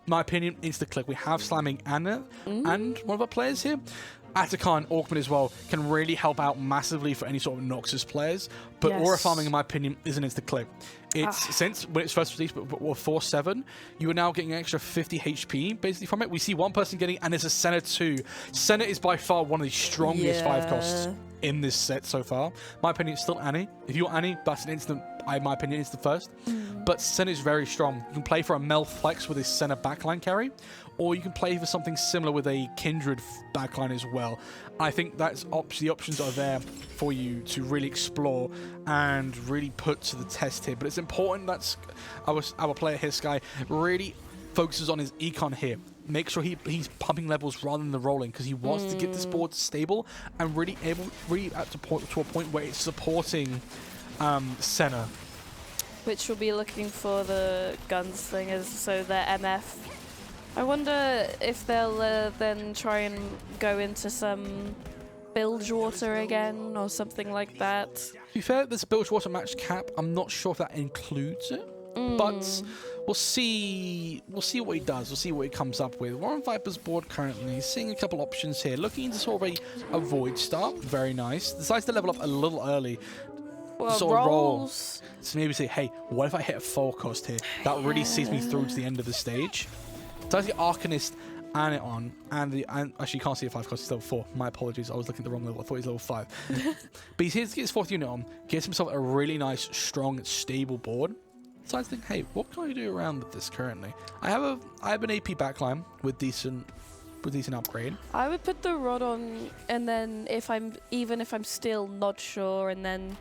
my opinion. Insta-click. We have slamming Anna and one of our players here. Atacon augment as well can really help out massively for any sort of Noxus players, but aura farming, in my opinion, is an insta-click. It's since when it's first released, but 4-7, you are now getting an extra 50 HP basically from it. We see one person getting, and it's a Senna 2. Senna is by far one of the strongest 5 costs in this set so far. My opinion, it's still Annie. If you're Annie, that's an instant. In my opinion, it's the first. But Senna is very strong. You can play for a Mel Flex with his Senna backline carry, or you can play for something similar with a Kindred backline as well. I think that's the options are there for you to really explore and really put to the test here. But it's important that our player here, Sky, really focuses on his econ here. Make sure he's pumping levels rather than the rolling, because he wants to get this board stable and really to a point where it's supporting Senna. Which will be looking for the guns thing, so their MF. I wonder if they'll then try and go into some Bilgewater again or something like that. To be fair, this Bilgewater match cap, I'm not sure if that includes it, but we'll see what he does. We'll see what he comes up with. We're on Viper's board currently, seeing a couple options here, looking into sort of a Void start. Very nice. Decides to level up a little early. Well, sort of roll. So maybe say, hey, what if I hit a full cost here? That really sees me through to the end of the stage. So I get Arcanist and it on, and actually you can't see a 5 cost, it's level 4. My apologies, I was looking at the wrong level. I thought he was level 5. But he's here to get his 4th unit on, gets himself a really nice, strong, stable board. So I think, hey, what can I do around with this currently? I have an AP backline with decent upgrade. I would put the rod on, and then if I'm still not sure, and then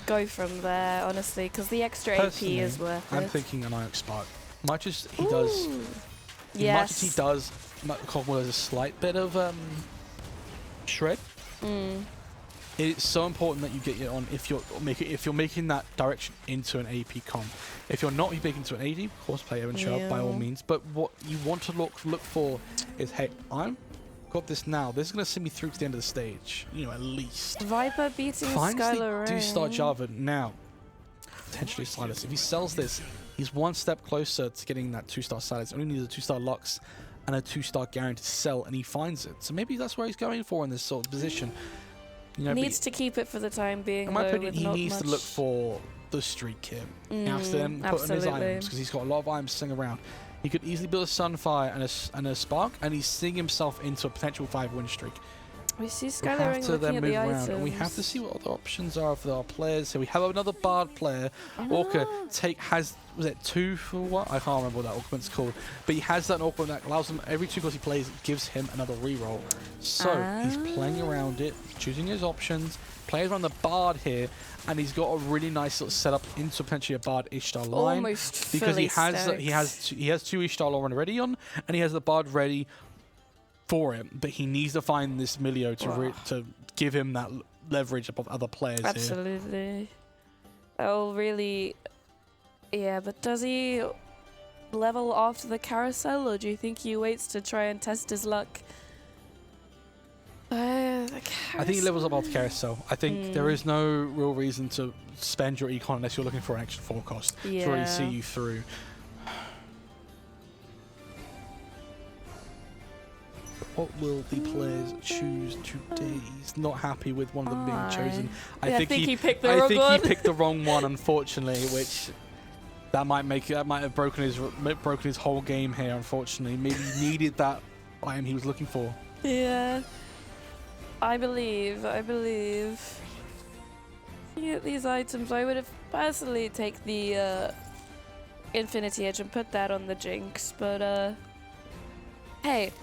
go from there, honestly, because the extra Personally, AP is worth it. I'm thinking an Iox Spark. Much as he does, Cogwell has a slight bit of shred. It's so important that you get it on if you're making that direction into an AP comp. If you're not, you make into an AD, of course, play Evan Sharp by all means. But what you want to look for is, hey, I'm got this now. This is going to see me through to the end of the stage, you know, at least. Viper beating Skylar do start Java now. Potentially Silas. If he sells this, he's one step closer to getting that 2-star Silas. Only needs a 2-star Lux and a 2-star guaranteed sell, and he finds it. So maybe that's where he's going for in this sort of position. You know, Needs to keep it for the time being. in my though, opinion, with he not needs much. to look for the streak here. He has to then put in his items because he's got a lot of items sitting around. He could easily build a Sunfire and a Spark, and he's seeing himself into a potential 5-win streak. We see We Skylar have to looking then at move the around, items. and we have to see what other options are for our players. So we have another Bard player. Orca was it 2 for what? I can't remember what that augment's called, but he has that augment that allows him every 2 cards he plays, it gives him another reroll. So he's playing around it, choosing his options, playing around the Bard here, and he's got a really nice sort of setup into potentially a Bard Ishtar line Almost because he fully has 2 Ishtar line already on, and he has the Bard ready for him, but he needs to find this Milio to give him that leverage above other players. Absolutely. Oh, really? Yeah, but does he level after the carousel, or do you think he waits to try and test his luck? I think he levels up after carousel. I think there is no real reason to spend your econ unless you're looking for an extra 4 cost to really see you through. What will the players choose today? He's not happy with one of them being chosen. I think he picked the wrong one. He picked the wrong one, unfortunately, which that might have broken his whole game here. Unfortunately, maybe he needed that item he was looking for. Yeah, I believe. Looking at these items, I would have personally take the Infinity Edge and put that on the Jinx, but hey.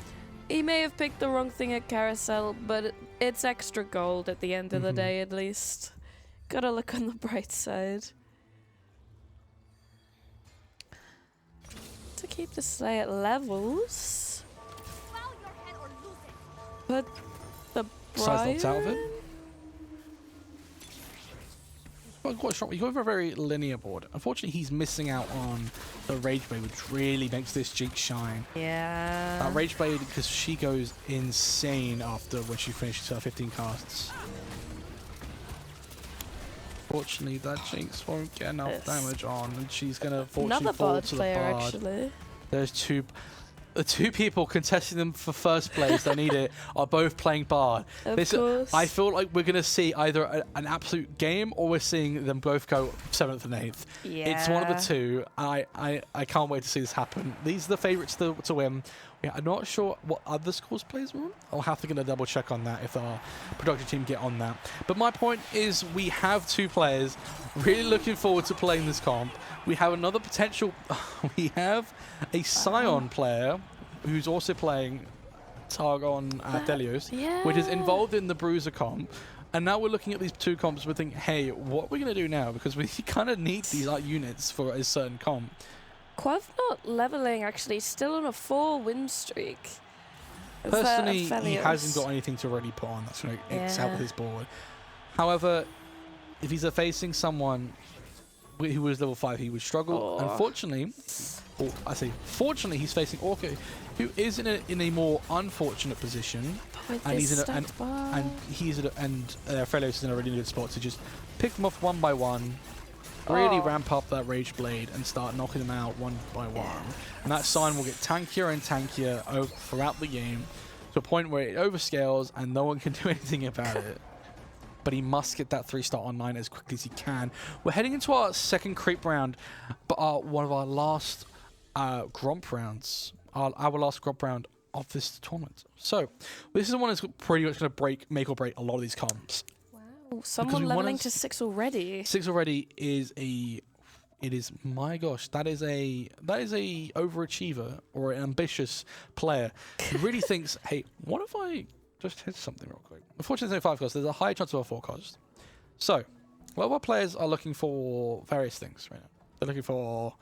He may have picked the wrong thing at Carousel, but it's extra gold at the end of the day, at least. Gotta look on the bright side. To keep the sleigh at levels. Put the Size out of it. Brian? You go for a very linear board. Unfortunately, he's missing out on the Rage Blade, which really makes this Jinx shine. Yeah. That Rage Blade, because she goes insane after when she finishes her 15 casts. Fortunately, that Jinx won't get enough damage on, and she's going to fortunately fall to the Bard. Actually. There's the 2 people contesting them for first place that need it are both playing Bard. Of course. I feel like we're going to see either an absolute game or we're seeing them both go 7th and 8th. Yeah. It's one of the 2. I can't wait to see this happen. These are the favourites to win. Yeah, I'm not sure what other schools players are on. I'll have to get a double check on that if our production team get on that. But my point is we have 2 players really looking forward to playing this comp. We have another potential. We have a Scion player who's also playing Targon Delios, which is involved in the Bruiser comp. And now we're looking at these 2 comps. We're thinking, hey, what are we going to do now? Because we kind of need these units for a certain comp. Quav not leveling, actually, still on a 4-win streak. Personally, he hasn't got anything to really put on that's going to excel with his board. However, if he's facing someone who was level 5, he would struggle. Unfortunately, or I say fortunately, he's facing Orca, who is in a more unfortunate position, and he's in Frelos is in a really good spot to just pick them off one by one. Really ramp up that Rage Blade and start knocking them out one by one. And that sign will get tankier and tankier throughout the game to a point where it overscales and no one can do anything about it. But he must get that 3-star online as quickly as he can. We're heading into our second creep round, but one of our last Gromp rounds. Our last Gromp round of this tournament. So this is the one that's pretty much going to make or break a lot of these comps. Someone leveling to 6 already. 6 already is my gosh, that is a overachiever or an ambitious player who really thinks, hey, what if I just hit something real quick? Unfortunately, it's only 5 cost. There's a high chance of a 4 cost. So, a lot of our players are looking for various things right now. They're looking for,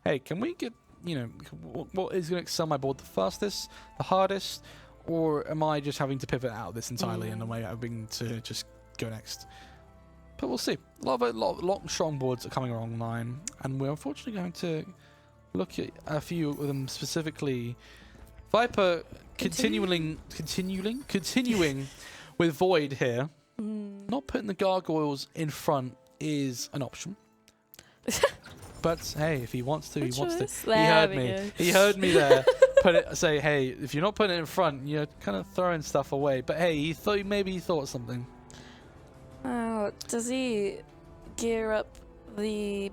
hey, can we get, what is going to excel my board the fastest, the hardest, or am I just having to pivot out of this entirely in a way I've been to just go next? But we'll see. A lot of strong boards are coming online, and we're unfortunately going to look at a few of them specifically. Viper continuing with Void here. Not putting the gargoyles in front is an option. But hey, if he wants to, he wants to. He heard me. He heard me there. put it. Say, hey, if you're not putting it in front, you're kind of throwing stuff away. But hey, he thought maybe he thought something. Oh, does he gear up the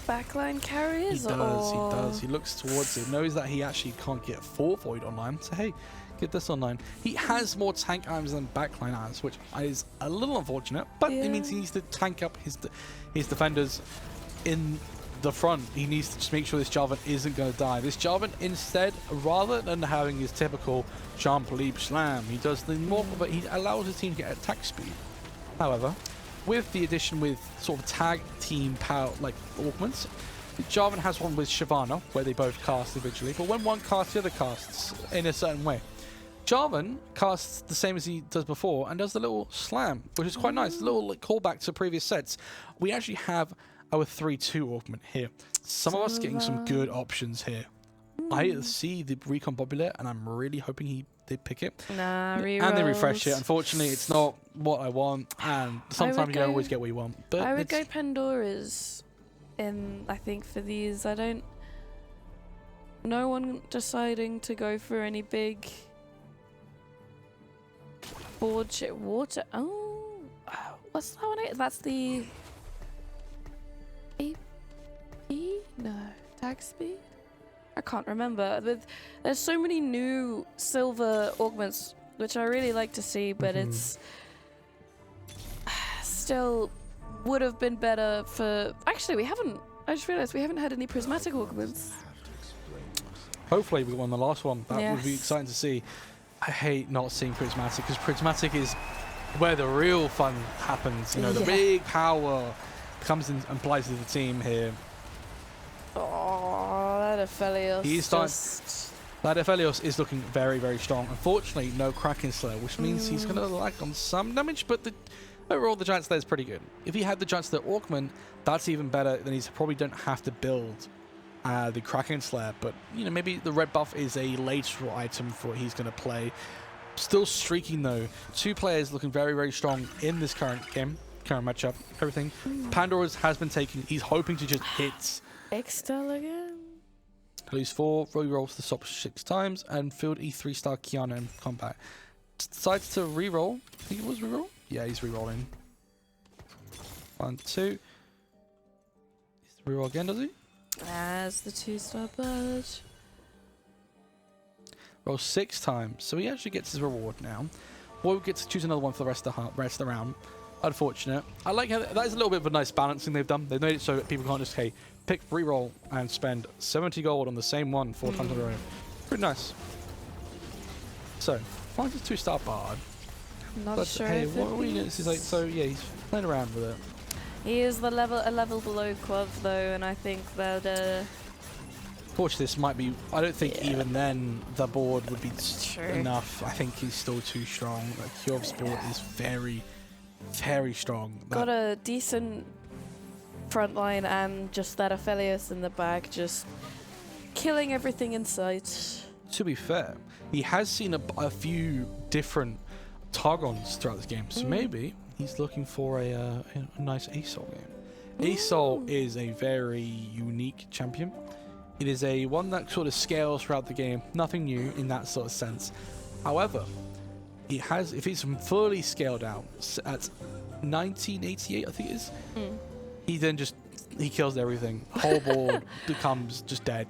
backline carriers? He does. He does. He looks towards it. Knows that he actually can't get 4 Void online. So hey, get this online. He has more tank items than backline items, which is a little unfortunate. But it means he needs to tank up his defenders in the front. He needs to just make sure this Jarvan isn't going to die. This Jarvan, instead, rather than having his typical jump, leap, slam, he does the more, but he allows his team to get attack speed. However, with the addition with sort of tag team power like augments, Jarvan has one with Shyvana where they both cast individually, but when one casts, the other casts in a certain way. Jarvan casts the same as he does before and does the little slam, which is quite nice. A little like, callback to previous sets. We actually have our 3-2 augment here. Some of us getting some good options here. I see the recon Bobulette, and I'm really hoping they pick it. Nah, rerolls. And they refresh it. Unfortunately, it's not what I want, and sometimes you don't always get what you want. But I would go Pandora's I think, for these. No one deciding to go for any big board shit. Water. Oh, what's that one? That's the AP? No, tag speed? I can't remember. There's so many new silver augments, which I really like to see, but it's still would have been better for... Actually, I just realized we haven't had any prismatic augments. Hopefully we won the last one. That would be exciting to see. I hate not seeing prismatic, because prismatic is where the real fun happens. You know, the big power comes in and applies to the team here. Oh, that Aphelios. That Aphelios is looking very, very strong. Unfortunately, no Kraken Slayer, which means he's going to lack on some damage, but overall the Giant Slayer is pretty good. If he had the Giant Slayer augment, that's even better. Then he probably don't have to build the Kraken Slayer, but you know, maybe the red buff is a later item for what he's going to play. Still streaking though. 2 players looking very, very strong in this current game, current matchup, everything. Pandora's has been taking. He's hoping to just hit. Extel again. Lose 4, re-rolls the stop 6 times, and field E3 star Kiana in combat. Decides to re-roll. I think it was re-roll? Yeah, he's re-rolling. 1, 2. Re-roll again, does he? As the 2-star budge. Rolls 6 times, so he actually gets his reward now. Or gets to choose another one for the rest of the round. Unfortunate. I like how that is a little bit of a nice balancing they've done. They've made it so that people can't just, hey, pick re-roll and spend 70 gold on the same one 4 times in a row. Pretty nice. So, finds his 2-star bard. Not sure hey, if what are we doing? He's like, so yeah, he's playing around with it. He is a level below Quav though, and I think that Fortunately, this might be... I don't think even then the board would be enough. I think he's still too strong. Like, Kyov's board is very, very strong. Got a decent front line and just that Aphelios in the back, just killing everything in sight. To be fair, he has seen a few different Targons throughout this game, so maybe he's looking for a nice ASOL game. ASOL is a very unique champion. It is a one that sort of scales throughout the game, nothing new in that sort of sense. However, it has, if it's fully scaled out at 1988, I think it is, he then just, he kills everything. Whole board becomes just dead.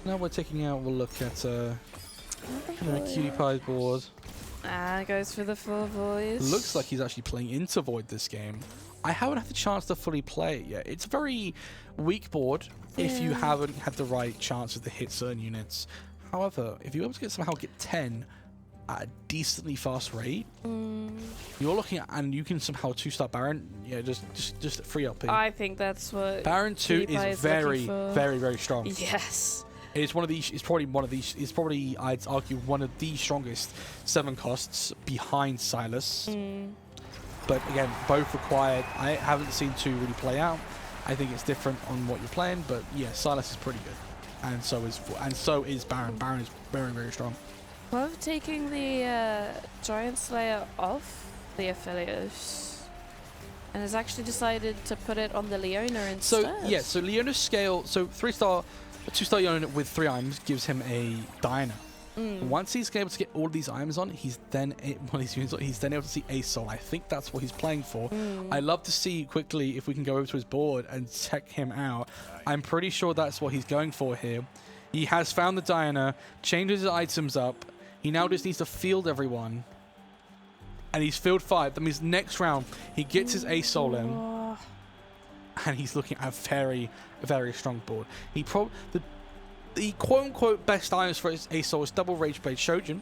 Now we're taking out, we'll look at Cutie Pie's board. Goes for the 4 voice. Looks like he's actually playing into Void this game. I haven't had the chance to fully play it yet. It's a very weak board if you haven't had the right chances to hit certain units. However, if you're able to somehow get 10 at a decently fast rate, you're looking at, and you can somehow 2-star Baron, yeah, just free up. I think that's what Baron 2 is very, very, very strong. Yes. It's one of these. It's probably I'd argue one of the strongest 7 costs behind Silas. But again, both required. I haven't seen 2 really play out. I think it's different on what you're playing, but yeah, Silas is pretty good, and so is Baron. Baron is very, very strong. Love taking the Giant Slayer off the Aphelios. And has actually decided to put it on the Leona instead. So, yeah, so Leona's scale, so 2-star Leona with 3 items gives him a Diana. Once he's able to get all these items on, he's then able to see Ace Soul. I think that's what he's playing for. I'd love to see quickly if we can go over to his board and check him out. I'm pretty sure that's what he's going for here. He has found the Diana, changes his items up. He now just needs to field everyone. And he's field 5. That means next round, he gets his Ace Soul in. And he's looking at a very, very strong board. The quote-unquote best items for his Ace Soul is double Rage Blade Shojin.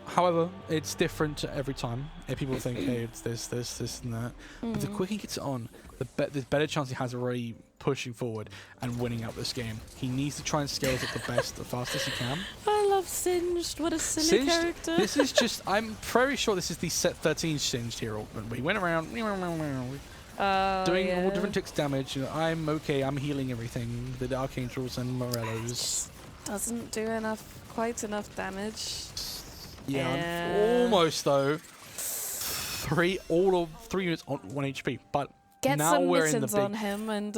However, it's different every time. And people think, hey, it's this, and that. But the quicker he gets it on, the better chance he has already pushing forward and winning out this game. He needs to try and scale it the best, the fastest he can. I love Singed. What a silly character. This is just, I'm very sure this is the set 13 Singed hero. He went around doing all different ticks damage. You know, I'm okay, I'm healing everything. The Dark Angels and Morellos. Doesn't do quite enough damage. Yeah, almost though. 3 units on 1 HP. But get now some we're in the mittens big, on him and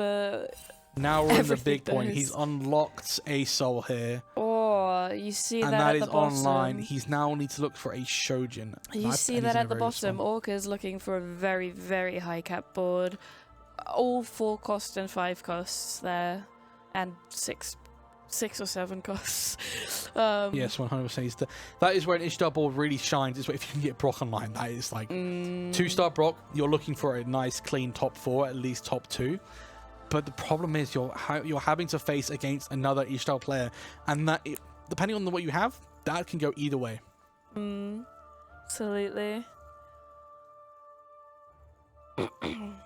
now we're in the big point. goes. He's unlocked a soul here. Oh, you see and that that at is the bottom. online. He's now need to look for a Shojin. You see that at the bottom. Orca is looking for a very, very high cap board. All 4 cost and 5 costs there. And 6 or 7 costs. Yes, 100%. That is where an Ishtar board really shines. Is if you can get Brock online. That is like 2-star Brock. You're looking for a nice, clean top 4, at least top 2. But the problem is you're having to face against another Ishtar player, and that depending on what you have, that can go either way. Absolutely.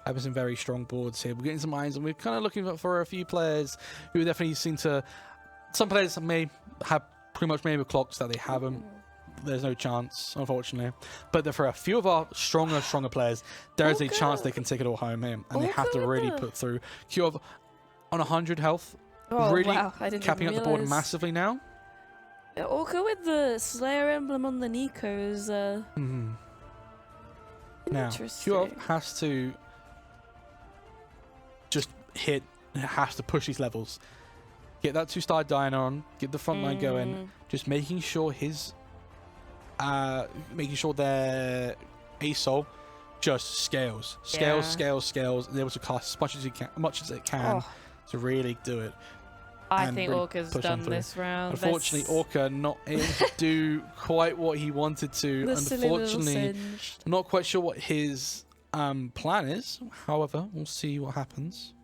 Having some very strong boards here. We're getting some irons, and we're kind of looking for a few players who definitely seem to. Some players may have pretty much maybe clocks that they haven't. There's no chance, unfortunately. But for a few of our stronger players, there is a chance they can take it all home here, and they have to really put through. Q on 100 health, really capping up the board massively now. Orca with the Slayer emblem on the Nico's. Now, Q has to just has to push these levels. Get that 2-star Diana on, get the front line going, just making sure their Ace Soul just scales, and able to cast as much as it can to really do it. I think really Orca's done this round. Unfortunately, Orca not able to do quite what he wanted to. Unfortunately, not quite sure what his plan is. However, we'll see what happens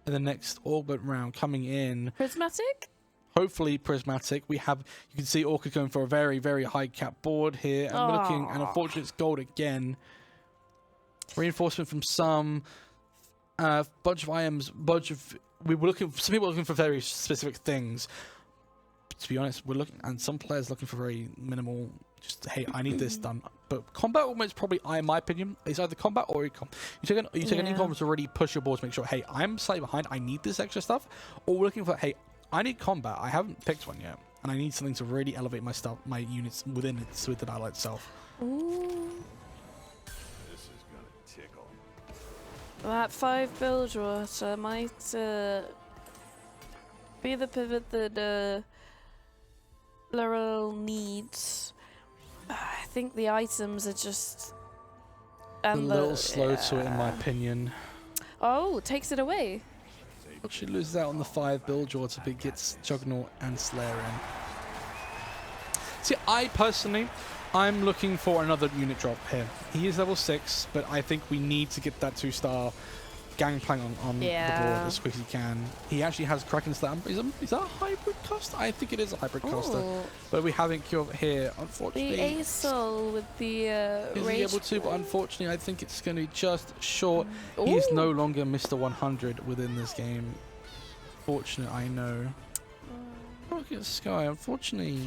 in the next orbit round coming in. Prismatic? Hopefully prismatic. You can see Orca going for a very, very high cap board here. And we're looking, and unfortunately it's gold again. Reinforcement from some, bunch of items, some people were looking for very specific things. But to be honest, and some players looking for very minimal, just, hey, I need this done. But combat almost probably, in my opinion, is either combat or econ. You take an econ to really push your board to make sure, hey, I'm slightly behind, I need this extra stuff. Or we're looking for, hey, I need combat. I haven't picked one yet, and I need something to really elevate my units within it, with the battle itself. Ooh. This is gonna tickle. That 5 Bilgewater might be the pivot that Laurel needs. I think the items are just A little slow to it, in my opinion. Oh, takes it away. She loses out on the 5 Bilgewater, but gets Juggernaut and Slayer in. See, I'm looking for another unit drop here. He is level 6, but I think we need to get that 2-star Gangplank on the board as quick as he can. He actually has Kraken Slam. Is that a hybrid caster? I think it is a hybrid caster. But we haven't killed here, unfortunately. The Ace Soul with the is Rage. he able to? But unfortunately, I think it's going to be just short. He is no longer Mr. 100 within this game. Fortunate, I know. Look at Sky. Unfortunately,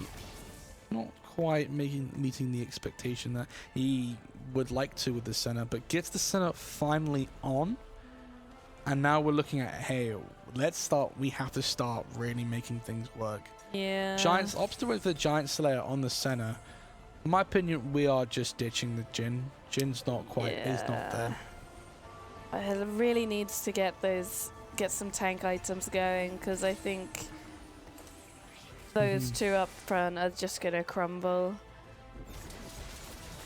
not quite meeting the expectation that he would like to with the center, but gets the center finally on. And now we're looking at, hey, we have to start really making things work. Yeah. Opposite with the Giant Slayer on the center In my opinion, we are just ditching the Jhin. Jin's not quite, is not there. It really needs to get some tank items going, because I think those two up front are just gonna crumble.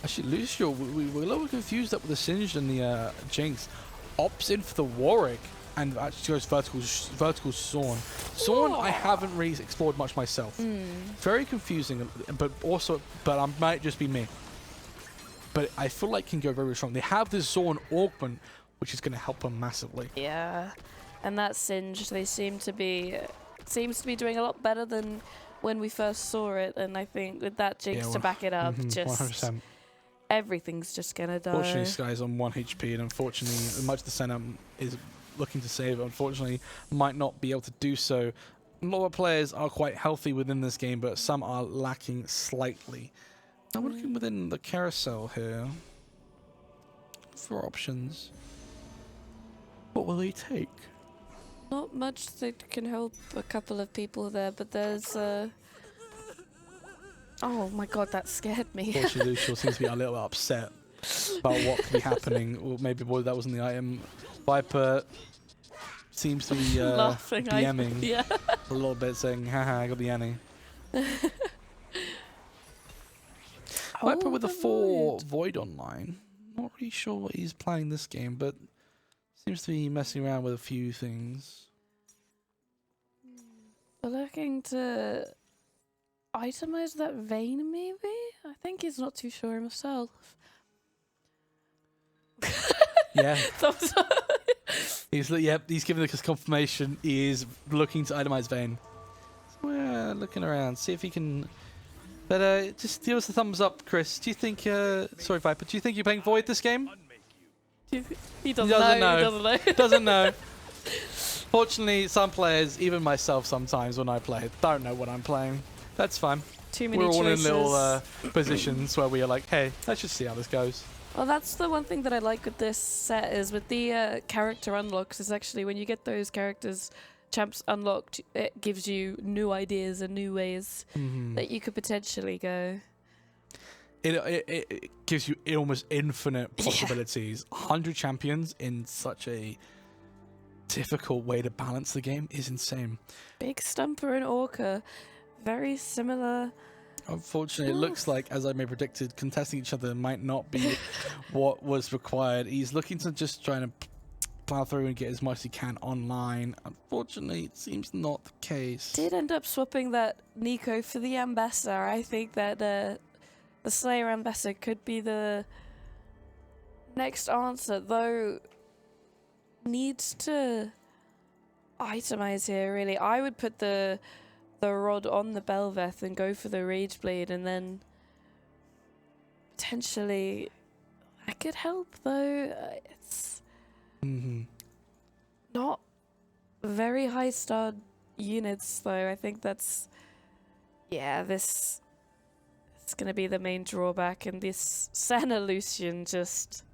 Actually, Lucio, we were a little confused up with the Singed and the Jinx. Opts in for the Warwick and actually goes vertical Zorn. Zorn, I haven't really explored much myself. Very confusing, but I might just be me. But I feel like can go very strong. They have the Zorn augment, which is going to help them massively. Yeah, and that Singe, they seems to be doing a lot better than when we first saw it. And I think with that Jinx to back it up, just 100%. Everything's just gonna die. Fortunately, Sky's on 1 HP, and unfortunately, as much the Senna is looking to save, unfortunately, might not be able to do so. A lot of players are quite healthy within this game, but some are lacking slightly. Now we're looking within the carousel here for options. What will they take? Not much that can help a couple of people there, but there's oh my god, that scared me. Fortunately, Lucio seems to be a little upset about what could be happening, or maybe that wasn't the item. Viper seems to be laughing, DMing yeah. a little bit, saying, haha, I got the Annie. Viper with a 4 Void online. Not really sure what he's playing this game, but seems to be messing around with a few things. We're looking to itemize that Vayne, maybe? I think he's not too sure himself. Yeah. Thumbs up. He's giving us confirmation. He is looking to itemize Vayne. So we're looking around, see if he can. But just give us a thumbs up, Chris. Do you think? Sorry, Viper. Do you think you're playing Void this game? He doesn't know. He doesn't know. Doesn't know. Fortunately, some players, even myself sometimes when I play, don't know what I'm playing. That's fine. Too many We're all choices. in little positions where we are like, hey, let's just see how this goes. Well, that's the one thing that I like with this set is with the character unlocks is actually when you get those champs unlocked, it gives you new ideas and new ways that you could potentially go. It gives you almost infinite possibilities. 100 champions in such a difficult way to balance the game is insane. Big Stumper and Orca, very similar. Unfortunately, it looks like, as I may predicted, contesting each other might not be what was required. He's looking to just try to plow through and get as much as he can online. Unfortunately, it seems not the case. Did end up swapping that Nico for the Ambassador. I think that the Slayer Ambassador could be the next answer, though needs to itemize here, really. I would put the rod on the Belveth and go for the Rage Blade, and then potentially that could help, though. It's not very high star units, though. I think that's this is going to be the main drawback, and this Senna Lucian just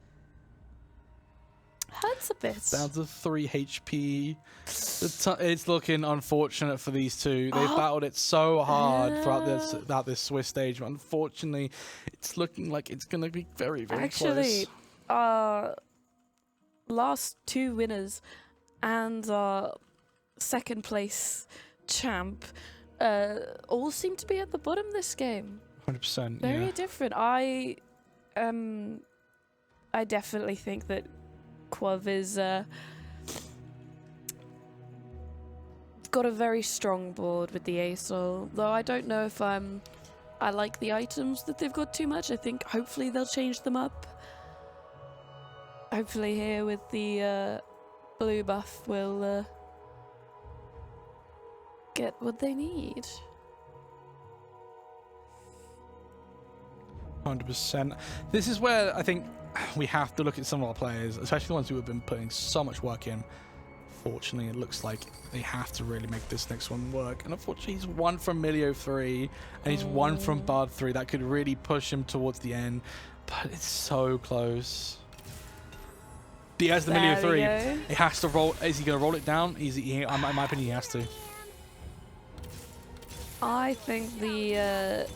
hurts a bit. Down to 3 HP. It's looking unfortunate for these two. They've battled it so hard throughout this Swiss stage, but unfortunately, it's looking like it's going to be very, very close. Actually, last 2 winners and second place champ all seem to be at the bottom this game. 100%. Very different. I definitely think that Quav is got a very strong board with the ASOL, though I don't know if I like the items that they've got too much. I think hopefully they'll change them up. Hopefully here with the blue buff we'll get what they need. 100%. This is where I think we have to look at some of our players, especially the ones who have been putting so much work in. Fortunately, it looks like they have to really make this next one work. And unfortunately, he's 1 from Milio 3, and he's 1 from Bard 3. That could really push him towards the end, but it's so close. He has the Milio 3. He has to roll. Is he going to roll it down? In my opinion, he has to. I think the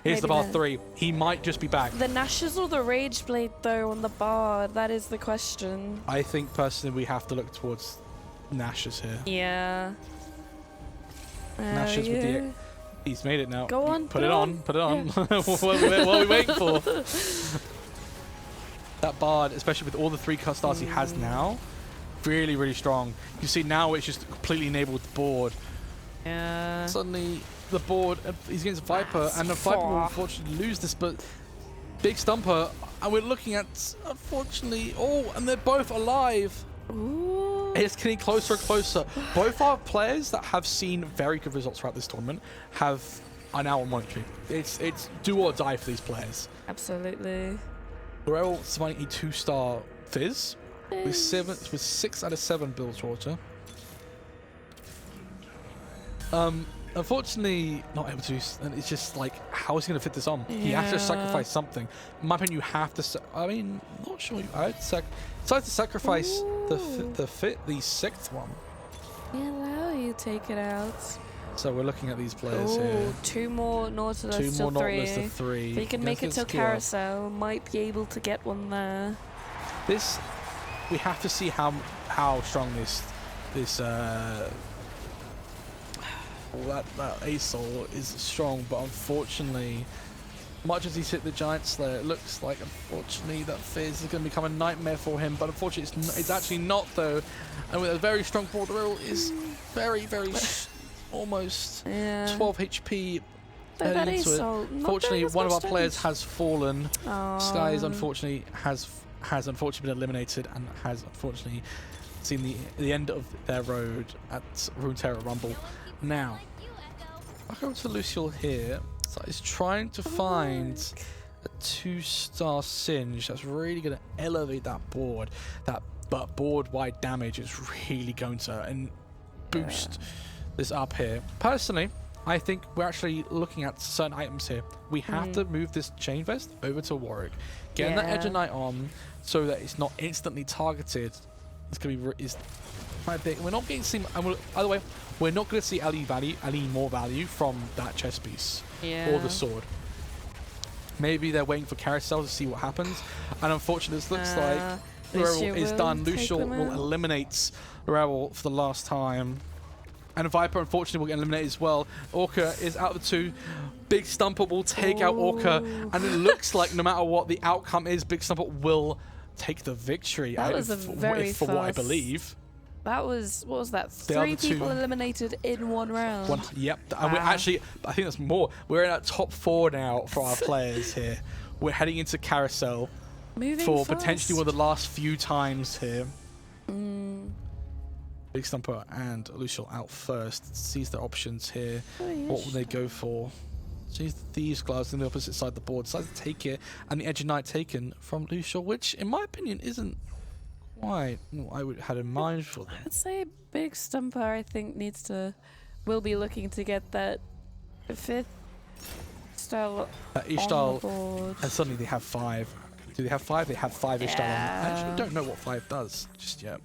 Here's the Maybe bar not. 3. He might just be back. The Nashes or the Rage Blade, though, on the bar? That is the question. I think personally we have to look towards Nash's here. Yeah. Nash's with the... He's made it now. Go on, Put go it on. on. Put it on. Yeah. What are we waiting for? That Bard, especially with all the 3 stars he has now, really, really strong. You see now it's just completely enabled the board. Yeah. Suddenly the board, he's against Viper, and the Viper will unfortunately lose this, but Big Stumper, and we're looking at, unfortunately, and they're both alive. Ooh. It's getting closer and closer. Both our players that have seen very good results throughout this tournament are now on monetary. It's do or die for these players. Absolutely. We're all surviving a 2-star Fizz with 6 out of 7 builds water. Unfortunately, not able to. And it's just like, how is he going to fit this on? He has to sacrifice something. In my opinion, you have to. I mean, not sure. I'd decide to sacrifice the 6th one. They allow you to take it out. So we're looking at these players Ooh, here. 2 more Nautilus 2 till more 3. Nautilus to 3. If you can make it till Carousel, might be able to get one there. This, we have to see how strong this that Asol is strong, but unfortunately, much as he's hit the Giant Slayer, it looks like unfortunately that Fizz is going to become a nightmare for him. But unfortunately, it's actually not though. And with a very strong board, the roll is very almost 12 HP. But that into it. Asol, Unfortunately, one of our players has fallen. Oh. Sky is unfortunately has unfortunately been eliminated and has unfortunately seen the end of their road at Runeterra Rumble. Now, back over to Lucial here. So he's trying to find a 2-star Singe that's really going to elevate that board. But board-wide damage is really going to boost this up here. Personally, I think we're actually looking at certain items here. We have to move this Chain Vest over to Warwick, getting that Edge of Night on so that it's not instantly targeted. It's going to be quite big. We're not getting to see, by the way, we're not going to see any more value from that chess piece or the sword. Maybe they're waiting for Carousel to see what happens. And unfortunately, this looks like Rebel is done. Lucial will eliminate Rebel for the last time. And Viper, unfortunately, will get eliminated as well. Orca is out of the 2. Big Stumper will take out Orca. And it looks like no matter what the outcome is, Big Stumper will take the victory. That was a very for what I believe. That was, what was that? 3 people eliminated in 1 round. Yep. And we're actually, I think that's more. We're in that top 4 now for our players here. We're heading into Carousel for potentially one of the last few times here. Big Stumper and Lucial out first. Sees their options here. What will they go for? Sees these gloves on the opposite side of the board. Decides to take it. And the Edge of Night taken from Lucial, which in my opinion isn't quite what I would had in mind for them. I'd say Big Stumper, I think, will be looking to get that 5th style Ishtal, board. and suddenly they have 5. Do they have 5? They have 5 Ishtal on. I actually don't know what 5 does just yet.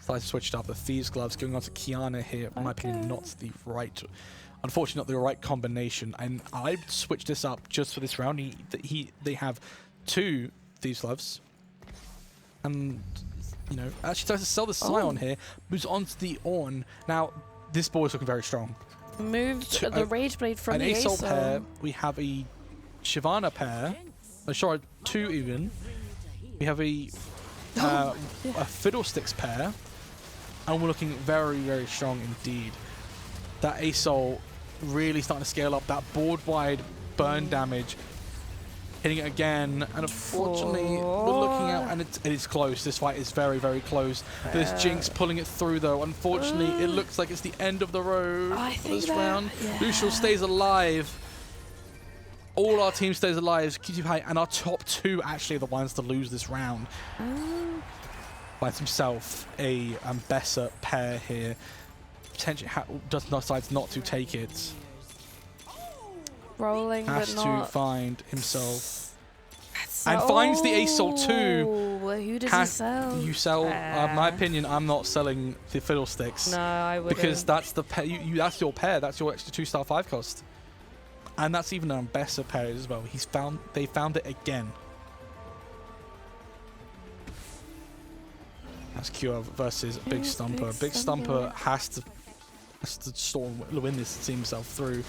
So I switched up the Thieves Gloves, going on to Kiana here. In my opinion, not the right, unfortunately, not the right combination. And I switched this up just for this round. They have 2 Thieves Gloves. And, you know, actually tries to sell the Scion here. Moves on to the Ornn. Now, this board is looking very strong. Moved the Rage Blade from the Asol Asol pair. We have a Shyvana pair. Sorry, 2 even. We have a Fiddlesticks pair. And we're looking very strong indeed. That Asol really starting to scale up. That board-wide burn damage. Hitting it again. And unfortunately, we're looking out. And it is close. This fight is very close. There's Jinx pulling it through, though. Unfortunately, it looks like it's the end of the road for this round. Lucial stays alive. All our team stays alive. Keeps you high. And our top 2 actually are the ones to lose this round. Finds himself a Bessa pair here. Potentially decides not to take it. rolling, Has but to not. find himself. And finds the Asol too. Who does he sell? You sell. My opinion, I'm not selling the Fiddlesticks. No, I wouldn't. Because that's the pair. That's your pair. That's your extra 2-star 5 cost. And that's even on better pairs as well. They found it again. That's Cure versus Big Stumper. Big Stumper has to win this to see himself through.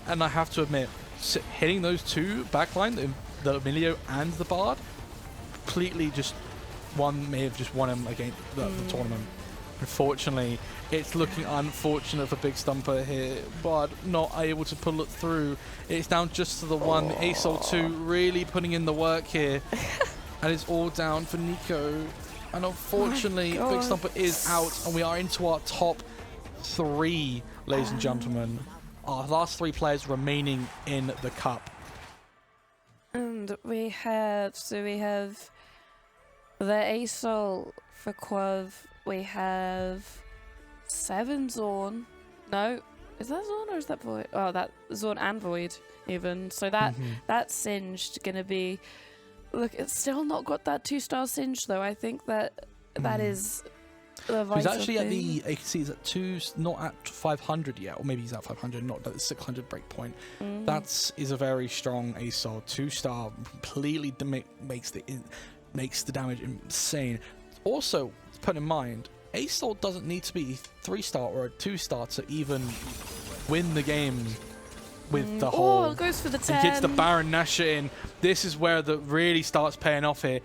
And I have to admit, hitting those two backline, the Emilio and the Bard, completely may have just won him against the tournament. Unfortunately, it's looking unfortunate for Big Stumper here, but not able to pull it through. It's down just to the one. Asol 2 really putting in the work here. And it's all down for Nico. And unfortunately, Big Stumper is out, and we are into our top 3, ladies and gentlemen. Our last 3 players remaining in the cup. And we have the Asol for Quav. We have 7 Zorn. No, is that Zorn or is that Void? Oh, that Zorn and Void even. So that's Singed gonna be. Look, it's still not got that 2-star Singe though. I think that is the vital He's actually thing. at the, you can see he's at 2, not at 500 yet, or maybe he's at 500, not at the 600 breakpoint. That is a very strong ASOL. 2-star completely makes the damage insane. Also, put in mind, ASOL doesn't need to be 3-star or a 2-star to even win the game. With the whole, it goes for the 10. He gets the Baron Nashor in. This is where the really starts paying off here.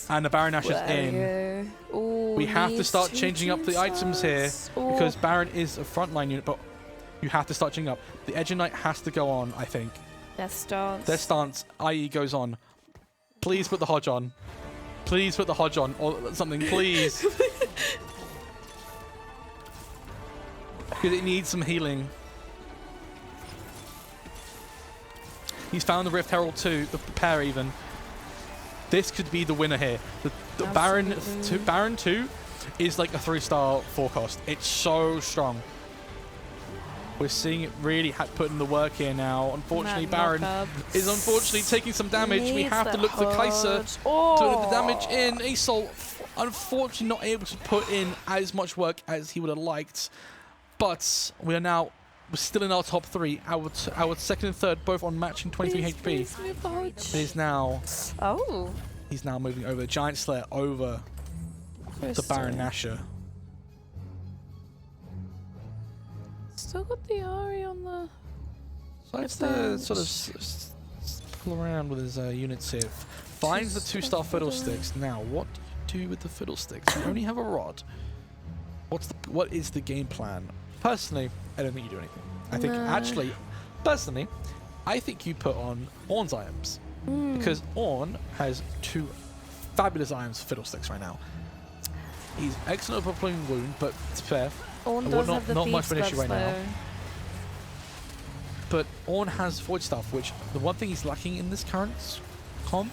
And the Baron Nashor's in. Ooh, we have to start changing up the items here because Baron is a frontline unit, but you have to start changing up. The Edge Knight has to go on, I think. Their stance. Their stance, i.e. goes on. Please put the Hodge on. Please put the Hodge on or something, please. Because it needs some healing. He's found the Rift Herald 2, the pair even. This could be the winner here. The Baron 2 is like a 3-star forecast. It's so strong. We're seeing it really putting the work here now. Unfortunately, Baron is unfortunately taking some damage. We have to look for Kaiser to put the damage in. Asol, unfortunately, not able to put in as much work as he would have liked. But we're still in our top 3. Our second and third both on matching 23 HP. It is now. Oh. He's now moving over. Giant Slayer over the Baron Nashor. Still got the Ari on the. So it's to sort of pull around with his units here. Finds the 2-star Fiddlesticks. Now, what do you do with the Fiddlesticks? You only have a rod. What is the game plan? Personally, I don't think you do anything. I think actually, personally, I think you put on Ornn's items. Because Ornn has 2 fabulous items for Fiddlesticks right now. He's excellent at pulling wound, but it's fair. Ornn does have the not much of an issue right now. though. But Ornn has Void Stuff, which the one thing he's lacking in this current comp,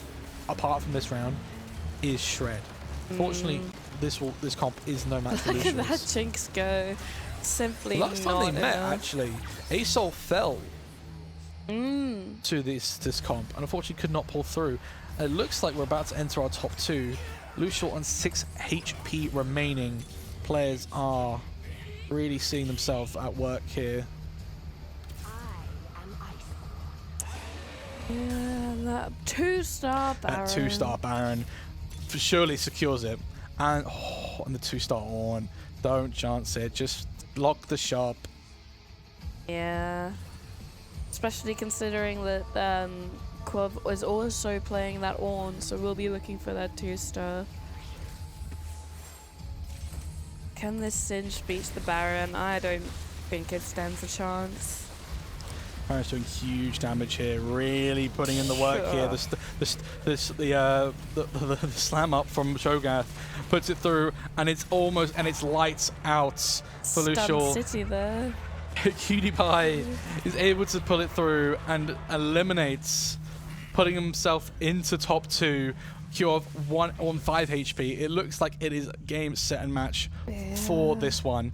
apart from this round, is Shred. Fortunately, this comp is no match for Look at Lucius. that Jinx go. Simply Last not time they met, enough. actually, Asol fell to this comp and unfortunately could not pull through. It looks like we're about to enter our top 2. Lucius on 6 HP remaining. Players are really seeing themselves at work here. Yeah, that 2-star Baron. That 2-star Baron surely secures it. And the 2-star Ornn. Don't chance it. Just lock the shop. Yeah. Especially considering that Quav was also playing that Ornn, so we'll be looking for that 2-star. Can this Singe beat the Baron? I don't think it stands a chance. Baron's doing huge damage here, really putting in the work here. The slam up from Shogath puts it through, and it's lights out for Stun Lucius. City there. Cutie Pie is able to pull it through and eliminates, putting himself into top 2. Q of 1 on 5 HP. It looks like it is game, set, and match for this one.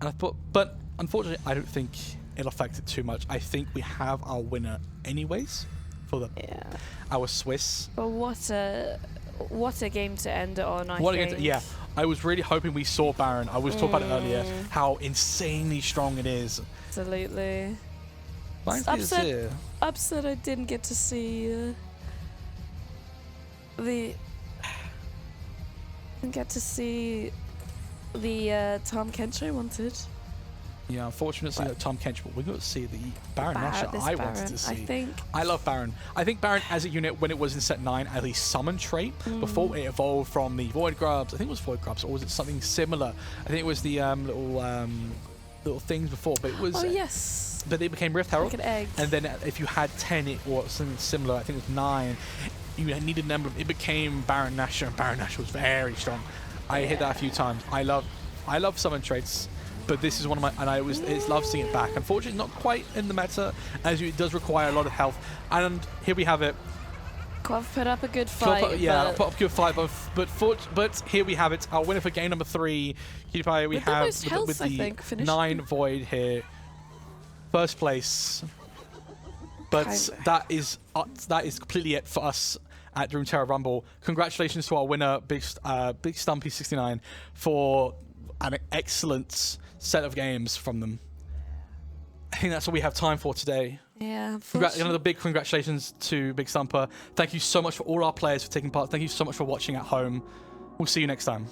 And but unfortunately, I don't think it'll affect it too much. I think we have our winner anyways for our Swiss. But what a game to end it on, I think. Yeah, I was really hoping we saw Baron. I was talking about it earlier, how insanely strong it is. Absolutely. Banksy is here. Upset I didn't get to see the Tom Kench I wanted. Yeah, unfortunately, Tom Kench, but we got to see the Baron Nashor I wanted to see. I love Baron. I think Baron as a unit, when it was in set 9, had a summon trait before it evolved from the Void Grubs. I think it was Void Grubs, or was it something similar? I think it was the little things before, but it was. Oh yes. But they became Rift Herald. Like an egg. And then if you had 10 or something similar, I think it was 9, you needed a number. It became Baron Nashor, and Baron Nashor was very strong. I hit that a few times. I love summon traits. But this is one of my, and it's love seeing it back. Unfortunately, not quite in the meta, as it does require a lot of health. And here we have it. Quav put up a good fight. Put up a good fight, but here we have it. Our winner for game number 3. PewDiePie, we have with the 9 Void here, first place. But that is completely it for us at Runeterra Rumble. Congratulations to our winner, Big Stumpy 69, for an excellent set of games from them. I think that's all we have time for today. Yeah. Another big congratulations to Big Stumper. Thank you so much for all our players for taking part. Thank you so much for watching at home. We'll see you next time.